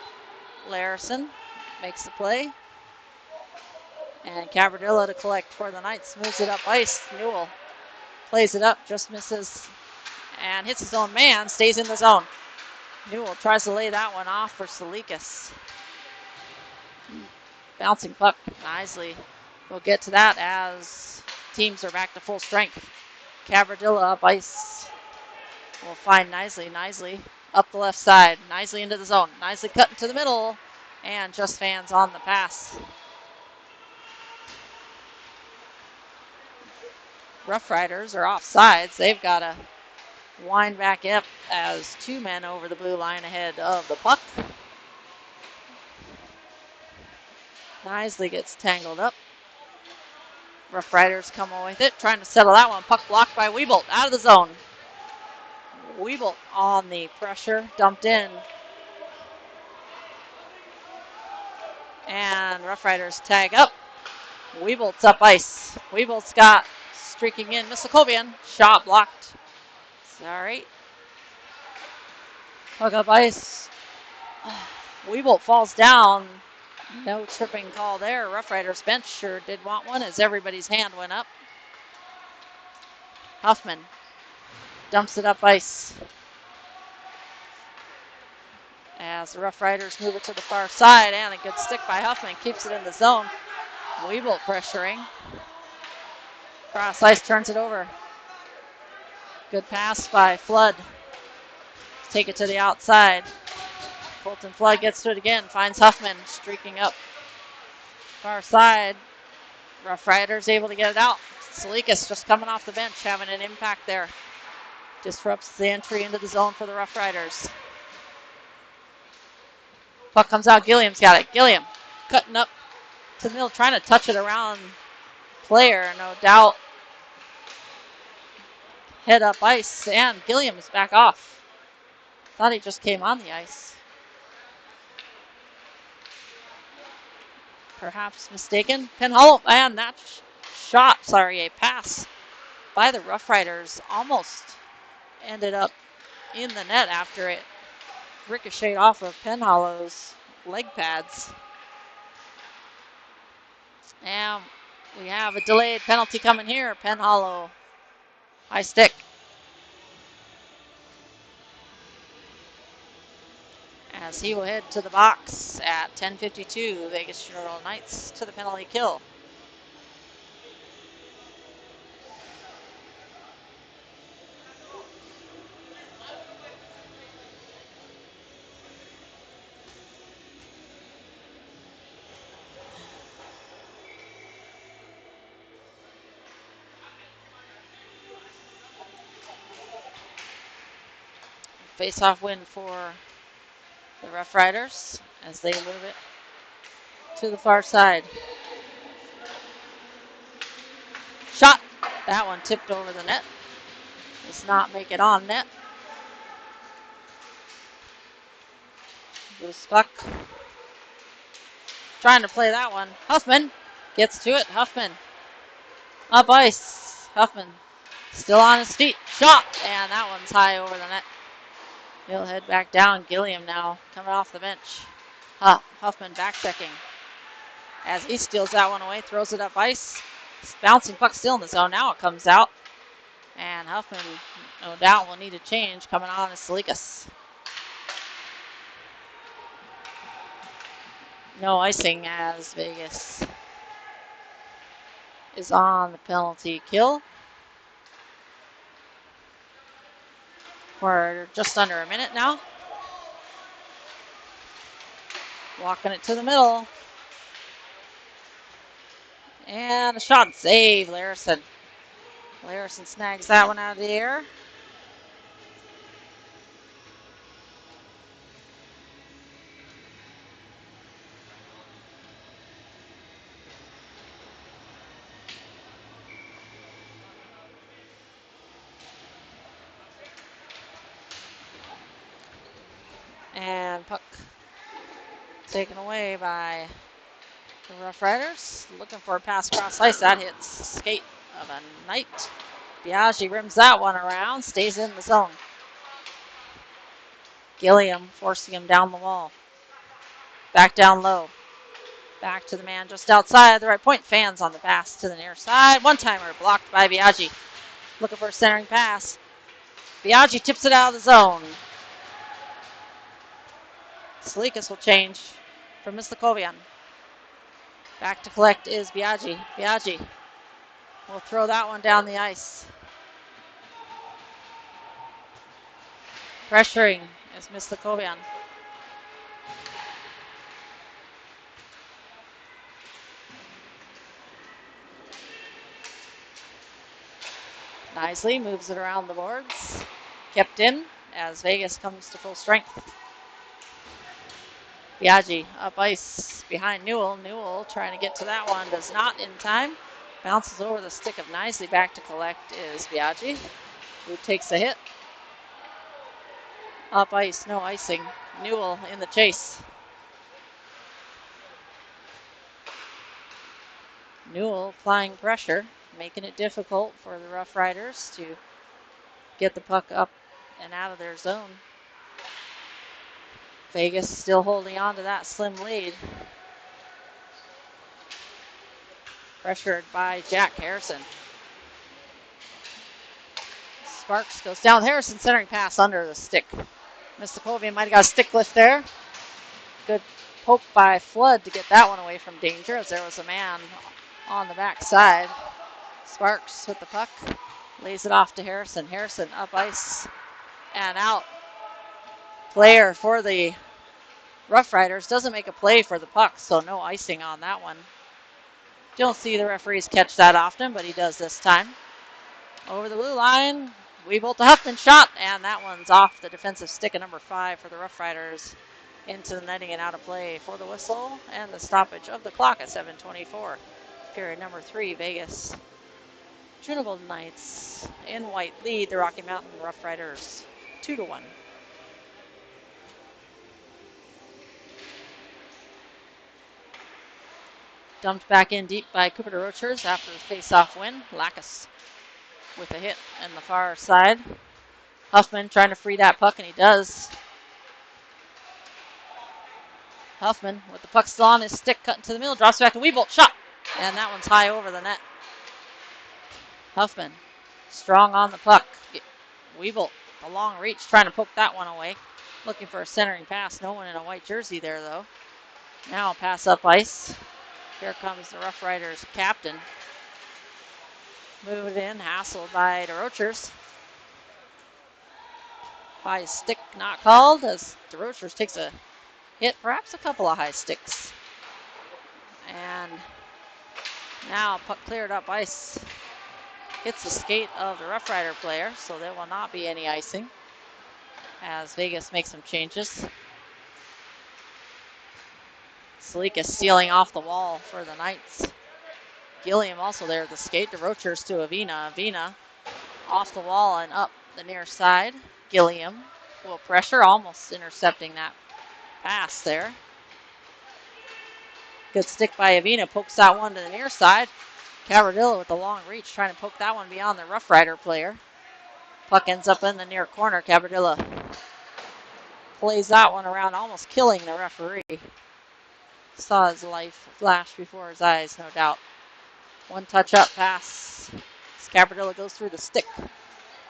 Larison makes the play. And Cabradilla to collect for the Knights, moves it up ice. Newell plays it up, just misses, and hits his own man, stays in the zone. Newell tries to lay that one off for Salikas. Bouncing puck, Knisley will get to that as teams are back to full strength. Cabradilla up ice will find Knisley. Knisley up the left side. Knisley into the zone. Knisley cutting to the middle, and just fans on the pass. Roughriders are offsides. They've got to wind back up as two men over the blue line ahead of the puck. Knisley gets tangled up. Roughriders come away with it, trying to settle that one. Puck blocked by Wiebolt, out of the zone. Wiebolt on the pressure, dumped in. And Roughriders tag up. Weebolt's up ice. Weebolt's got streaking in. Misakovian, shot blocked. Sorry. Puck up ice. Wiebolt falls down. No tripping call there. Roughriders bench sure did want one as everybody's hand went up. Huffman dumps it up ice. As the Roughriders move it to the far side, and a good stick by Huffman keeps it in the zone. Wiebolt pressuring. Cross ice, turns it over. Good pass by Flood. Take it to the outside. Colton Flood gets to it again, finds Huffman streaking up. Far side. Roughriders able to get it out. Salikas just coming off the bench, having an impact there. Disrupts the entry into the zone for the Roughriders. Puck comes out, Gilliam's got it. Gilliam cutting up to the middle, trying to touch it around player, no doubt. head up ice, and Gilliam is back off. Thought he just came on the ice. Perhaps mistaken. Penhollow, and that a pass by the Roughriders almost ended up in the net after it ricocheted off of Penhollow's leg pads. And we have a delayed penalty coming here. Penhollow, high stick. As he will head to the box at 10:52, Vegas Charlotte Knights to the penalty kill. Face-off win for the Roughriders as they move it to the far side. Shot. That one tipped over the net. Does not make it on net. Loose puck. Trying to play that one. Huffman gets to it. Huffman up ice. Huffman still on his feet. Shot. And that one's high over the net. He'll head back down. Gilliam now coming off the bench. Huffman back checking. As he steals that one away, throws it up ice. Bouncing puck still in the zone. Now it comes out. And Huffman, no doubt, will need a change. Coming on is Salikas. No icing as Vegas is on the penalty kill. We're just under a minute now. Walking it to the middle. And a shot and save, Larison. Larison snags that one out of the air. And puck taken away by the Roughriders. Looking for a pass across ice. That hits skate of a Knight. Biaggi rims that one around. Stays in the zone. Gilliam forcing him down the wall. Back down low. Back to the man just outside the right point. Fans on the pass to the near side. One-timer blocked by Biaggi. Looking for a centering pass. Biaggi tips it out of the zone. Salikas will change for Mislakovian. Back to collect is Biaggi. Biaggi will throw that one down the ice. Pressuring is Mislakovian. Nicely moves it around the boards. Kept in as Vegas comes to full strength. Biaggi up ice behind Newell. Newell trying to get to that one. Does not in time. Bounces over the stick of Nicely. Back to collect is Biaggi, who takes a hit. Up ice, no icing. Newell in the chase. Newell applying pressure, making it difficult for the Roughriders to get the puck up and out of their zone. Vegas still holding on to that slim lead. Pressured by Jack Harrison. Sparks goes down. Harrison centering pass under the stick. Mislakovian might have got a stick lift there. Good poke by Flood to get that one away from danger as there was a man on the back side. Sparks with the puck. Lays it off to Harrison. Harrison up ice and out. Player for the Roughriders doesn't make a play for the puck, so no icing on that one. Don't see the referees catch that often, but he does this time. Over the blue line, Weebolt to Huffman shot, and that one's off the defensive stick of number 5 for the Roughriders. Into the netting and out of play for the whistle and the stoppage of the clock at 7:24. Period number 3, Vegas Trinity Golden Knights in white lead the Rocky Mountain Roughriders 2-1. Dumped back in deep by Cooper de Rochers after the face-off win. Lacus with a hit in the far side. Huffman trying to free that puck, and he does. Huffman with the puck still on his stick, cutting to the middle, drops back to Weebolt, shot! And that one's high over the net. Huffman strong on the puck. Weebolt, a long reach, trying to poke that one away. Looking for a centering pass. No one in a white jersey there, though. Now pass up ice. Here comes the Rough Riders captain. Moved in, hassled by the Rochers. High stick not called as the Rochers takes a hit, perhaps a couple of high sticks. And now puck cleared up ice. Hits the skate of the Rough Rider player, so there will not be any icing as Vegas makes some changes. Salika stealing off the wall for the Knights. Gilliam also there at the skate. The Rochers to Avina. Avina off the wall and up the near side. Gilliam will pressure, almost intercepting that pass there. Good stick by Avina. Pokes that one to the near side. Cavardillo with the long reach, trying to poke that one beyond the Rough Rider player. Puck ends up in the near corner. Cavardillo plays that one around, almost killing the referee. Saw his life flash before his eyes, no doubt. One touch-up pass. Cavardillo goes through the stick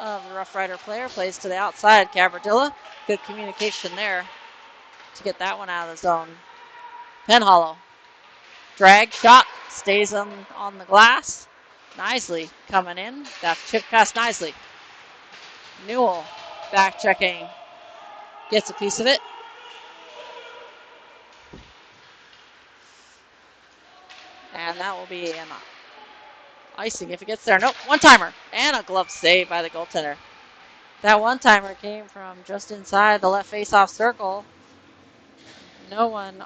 of the Rough Rider player. Plays to the outside. Cavardillo. Good communication there to get that one out of the zone. Penhollow. Drag shot. Stays on the glass. Knisley coming in. That chip past Knisley. Newell back checking. Gets a piece of it. And that will be an icing if it gets there. Nope, one-timer. And a glove save by the goaltender. That one-timer came from just inside the left face-off circle. No one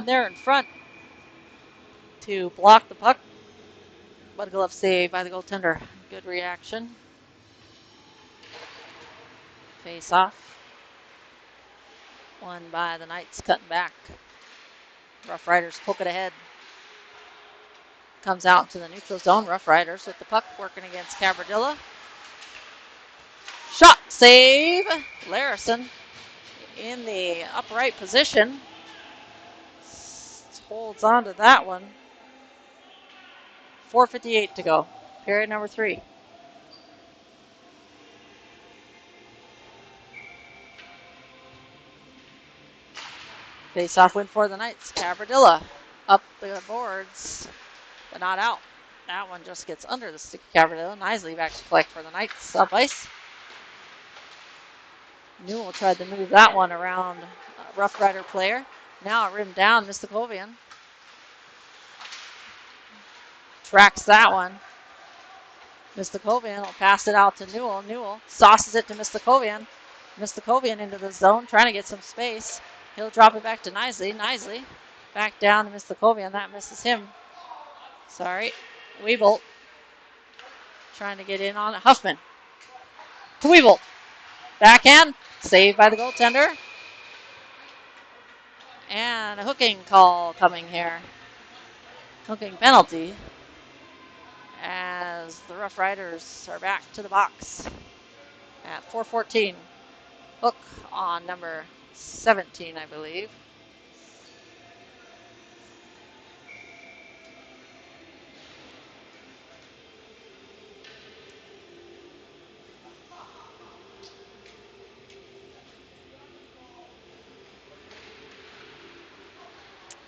there in front to block the puck. But a glove save by the goaltender. Good reaction. Face-off. Won by the Knights, cutting back. Rough Riders poke it ahead. Comes out to the neutral zone. Rough Riders with the puck, working against Cavardilla. Shot save. Larison in the upright position. Holds on to that one. 4:58 to go. Period number 3. Face-off win for the Knights. Cavardilla up the boards, but not out. That one just gets under the stick of Cavardilla. Knisley back to collect for the Knights up ice. Newell tried to move that one around Rough Rider player. Now rimmed down, Mistakovian. Tracks that one. Mistakovian will pass it out to Newell. Newell sauces it to Mistakovian. Mistakovian into the zone, trying to get some space. He'll drop it back to Knisley. Knisley back down to Mistakovian. That misses him. Sorry. Weebolt trying to get in on it. Huffman to Weebolt. Backhand. Saved by the goaltender. And a hooking call coming here. Hooking penalty as the Rough Riders are back to the box at 4:14. Hook on number 17, I believe.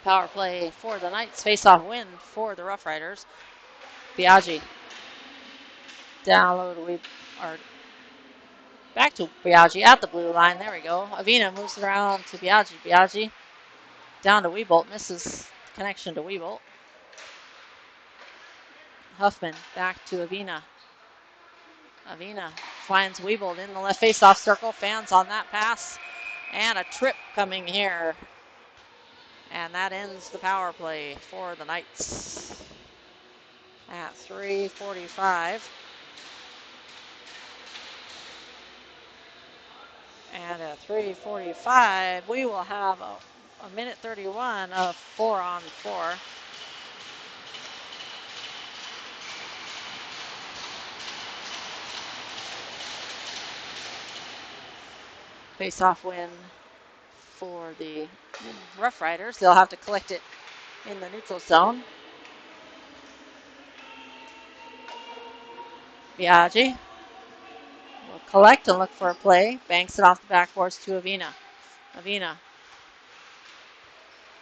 Power play for the Knights. Face-off win for the Rough Riders. Biaggi. Back to Biaggi at the blue line. There we go. Avina moves around to Biaggi. Biaggi down to Weebolt. Misses connection to Weebolt. Huffman back to Avina. Avina finds Weebolt in the left face-off circle. Fans on that pass. And a trip coming here And that ends the power play for the Knights at 3:45. And at 3:45, we will have a minute 31 of 4-on-4. Face-off win for the Roughriders. They'll have to collect it in the neutral zone. Biaggi will collect and look for a play. Banks it off the backboards to Avina. Avina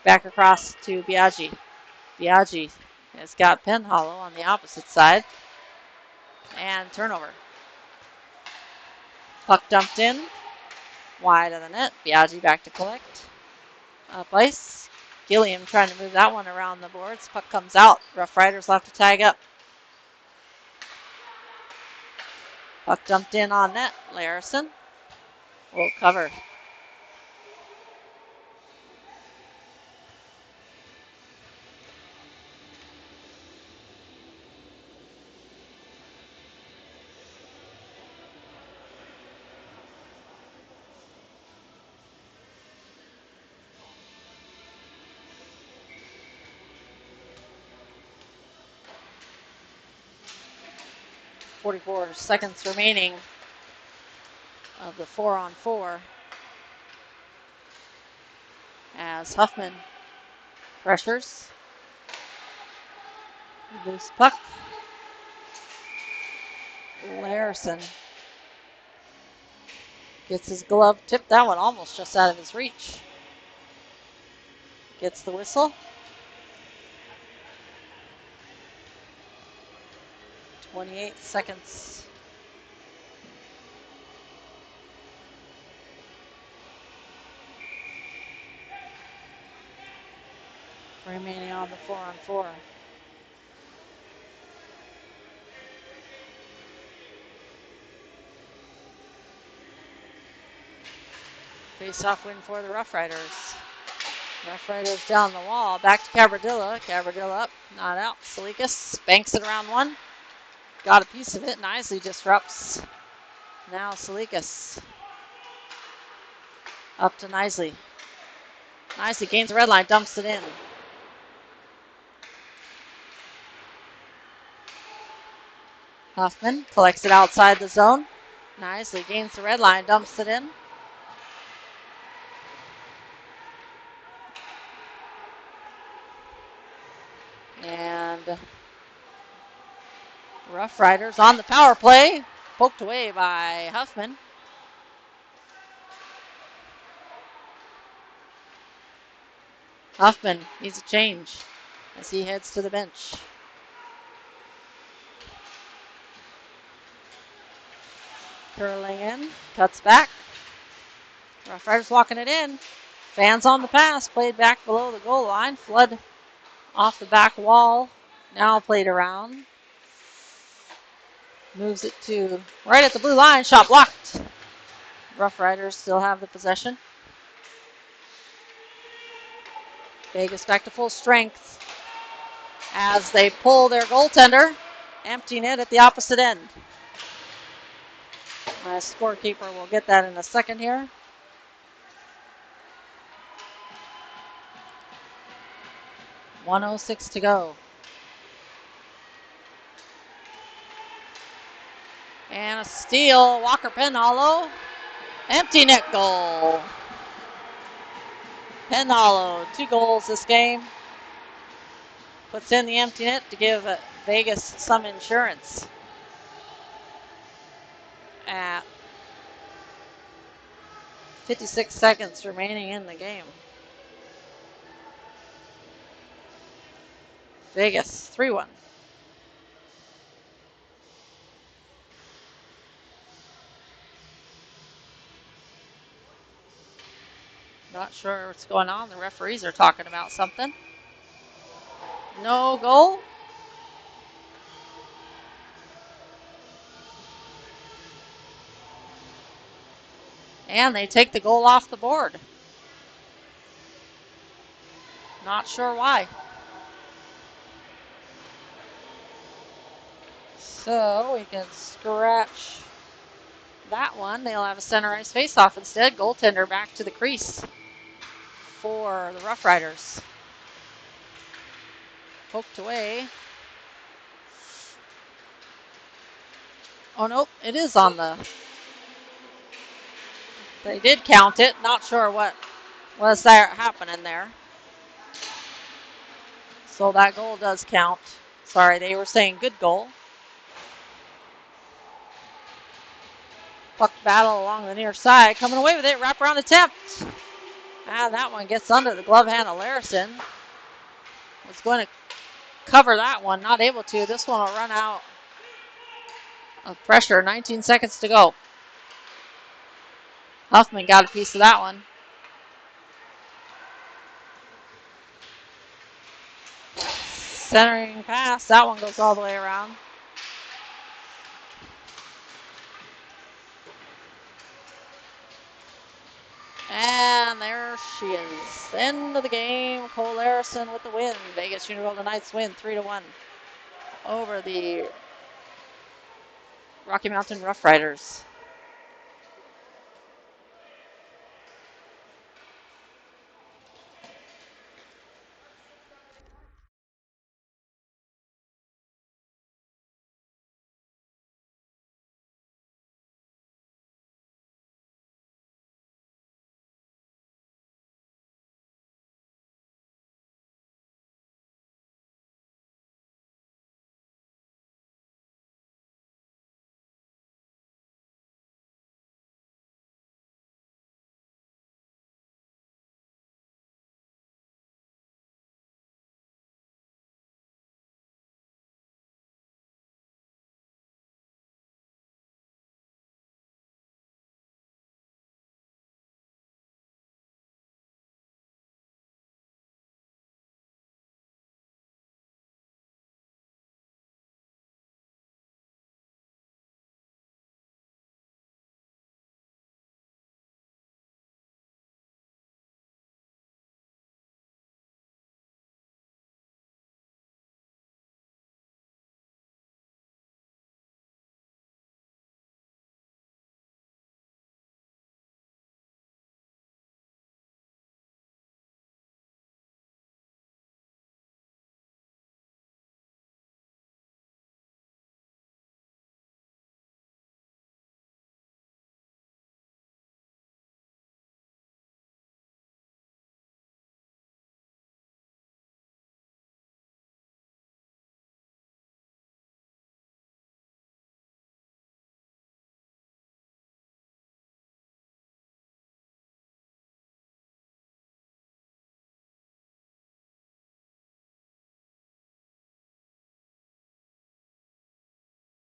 back across to Biaggi. Biaggi has got Penhollow on the opposite side. And turnover. Puck dumped in. Wide of the net. Biaggi back to collect. Up ice. Gilliam trying to move that one around the boards. Puck comes out. Roughriders left to tag up. Puck dumped in on net. Larison will cover. .44 seconds remaining of the 4-on-4 as Huffman pressures. Loose puck. Larison gets his glove tipped. That one almost just out of his reach. Gets the whistle. 28 seconds. Remaining on the 4-on-4. Face-off win for the Roughriders. Roughriders down the wall. Back to Cabradilla. Cabradilla up, not out. Salikas banks it around one. Got a piece of it. Nicely disrupts. Now Salikas. Up to Nicely. Nicely gains the red line, dumps it in. Huffman collects it outside the zone. Nicely gains the red line, dumps it in. And Roughriders on the power play. Poked away by Huffman. Huffman needs a change as he heads to the bench. Curling in, cuts back. Roughriders walking it in. Fans on the pass, played back below the goal line. Flood off the back wall. Now played around. Moves it to right at the blue line. Shot blocked. Roughriders still have the possession. Vegas back to full strength as they pull their goaltender. Emptying it at the opposite end. My scorekeeper will get that in a second here. .106 to go. And a steal. Walker Penhollow. Empty net goal. Penhollow, 2 goals this game. Puts in the empty net to give Vegas some insurance. At 56 seconds remaining in the game. Vegas, 3-1. Not sure what's going on. The referees are talking about something. No goal. And they take the goal off the board. Not sure why. So we can scratch that one. They'll have a center ice face-off instead. Goaltender back to the crease for the Roughriders. Poked away. Oh, nope, it is on the... They did count it. Not sure what was there happening there. So that goal does count. Sorry, they were saying good goal. Puck battle along the near side. Coming away with it. Wraparound attempt. And that one gets under the glove hand of Larison. Was going to cover that one. Not able to. This one will run out of pressure. 19 seconds to go. Huffman got a piece of that one. Centering pass. That one goes all the way around. And there she is. End of the game. Cole Larison with the win. Vegas Junior Golden Knights win 3-1 over the Rocky Mountain Roughriders.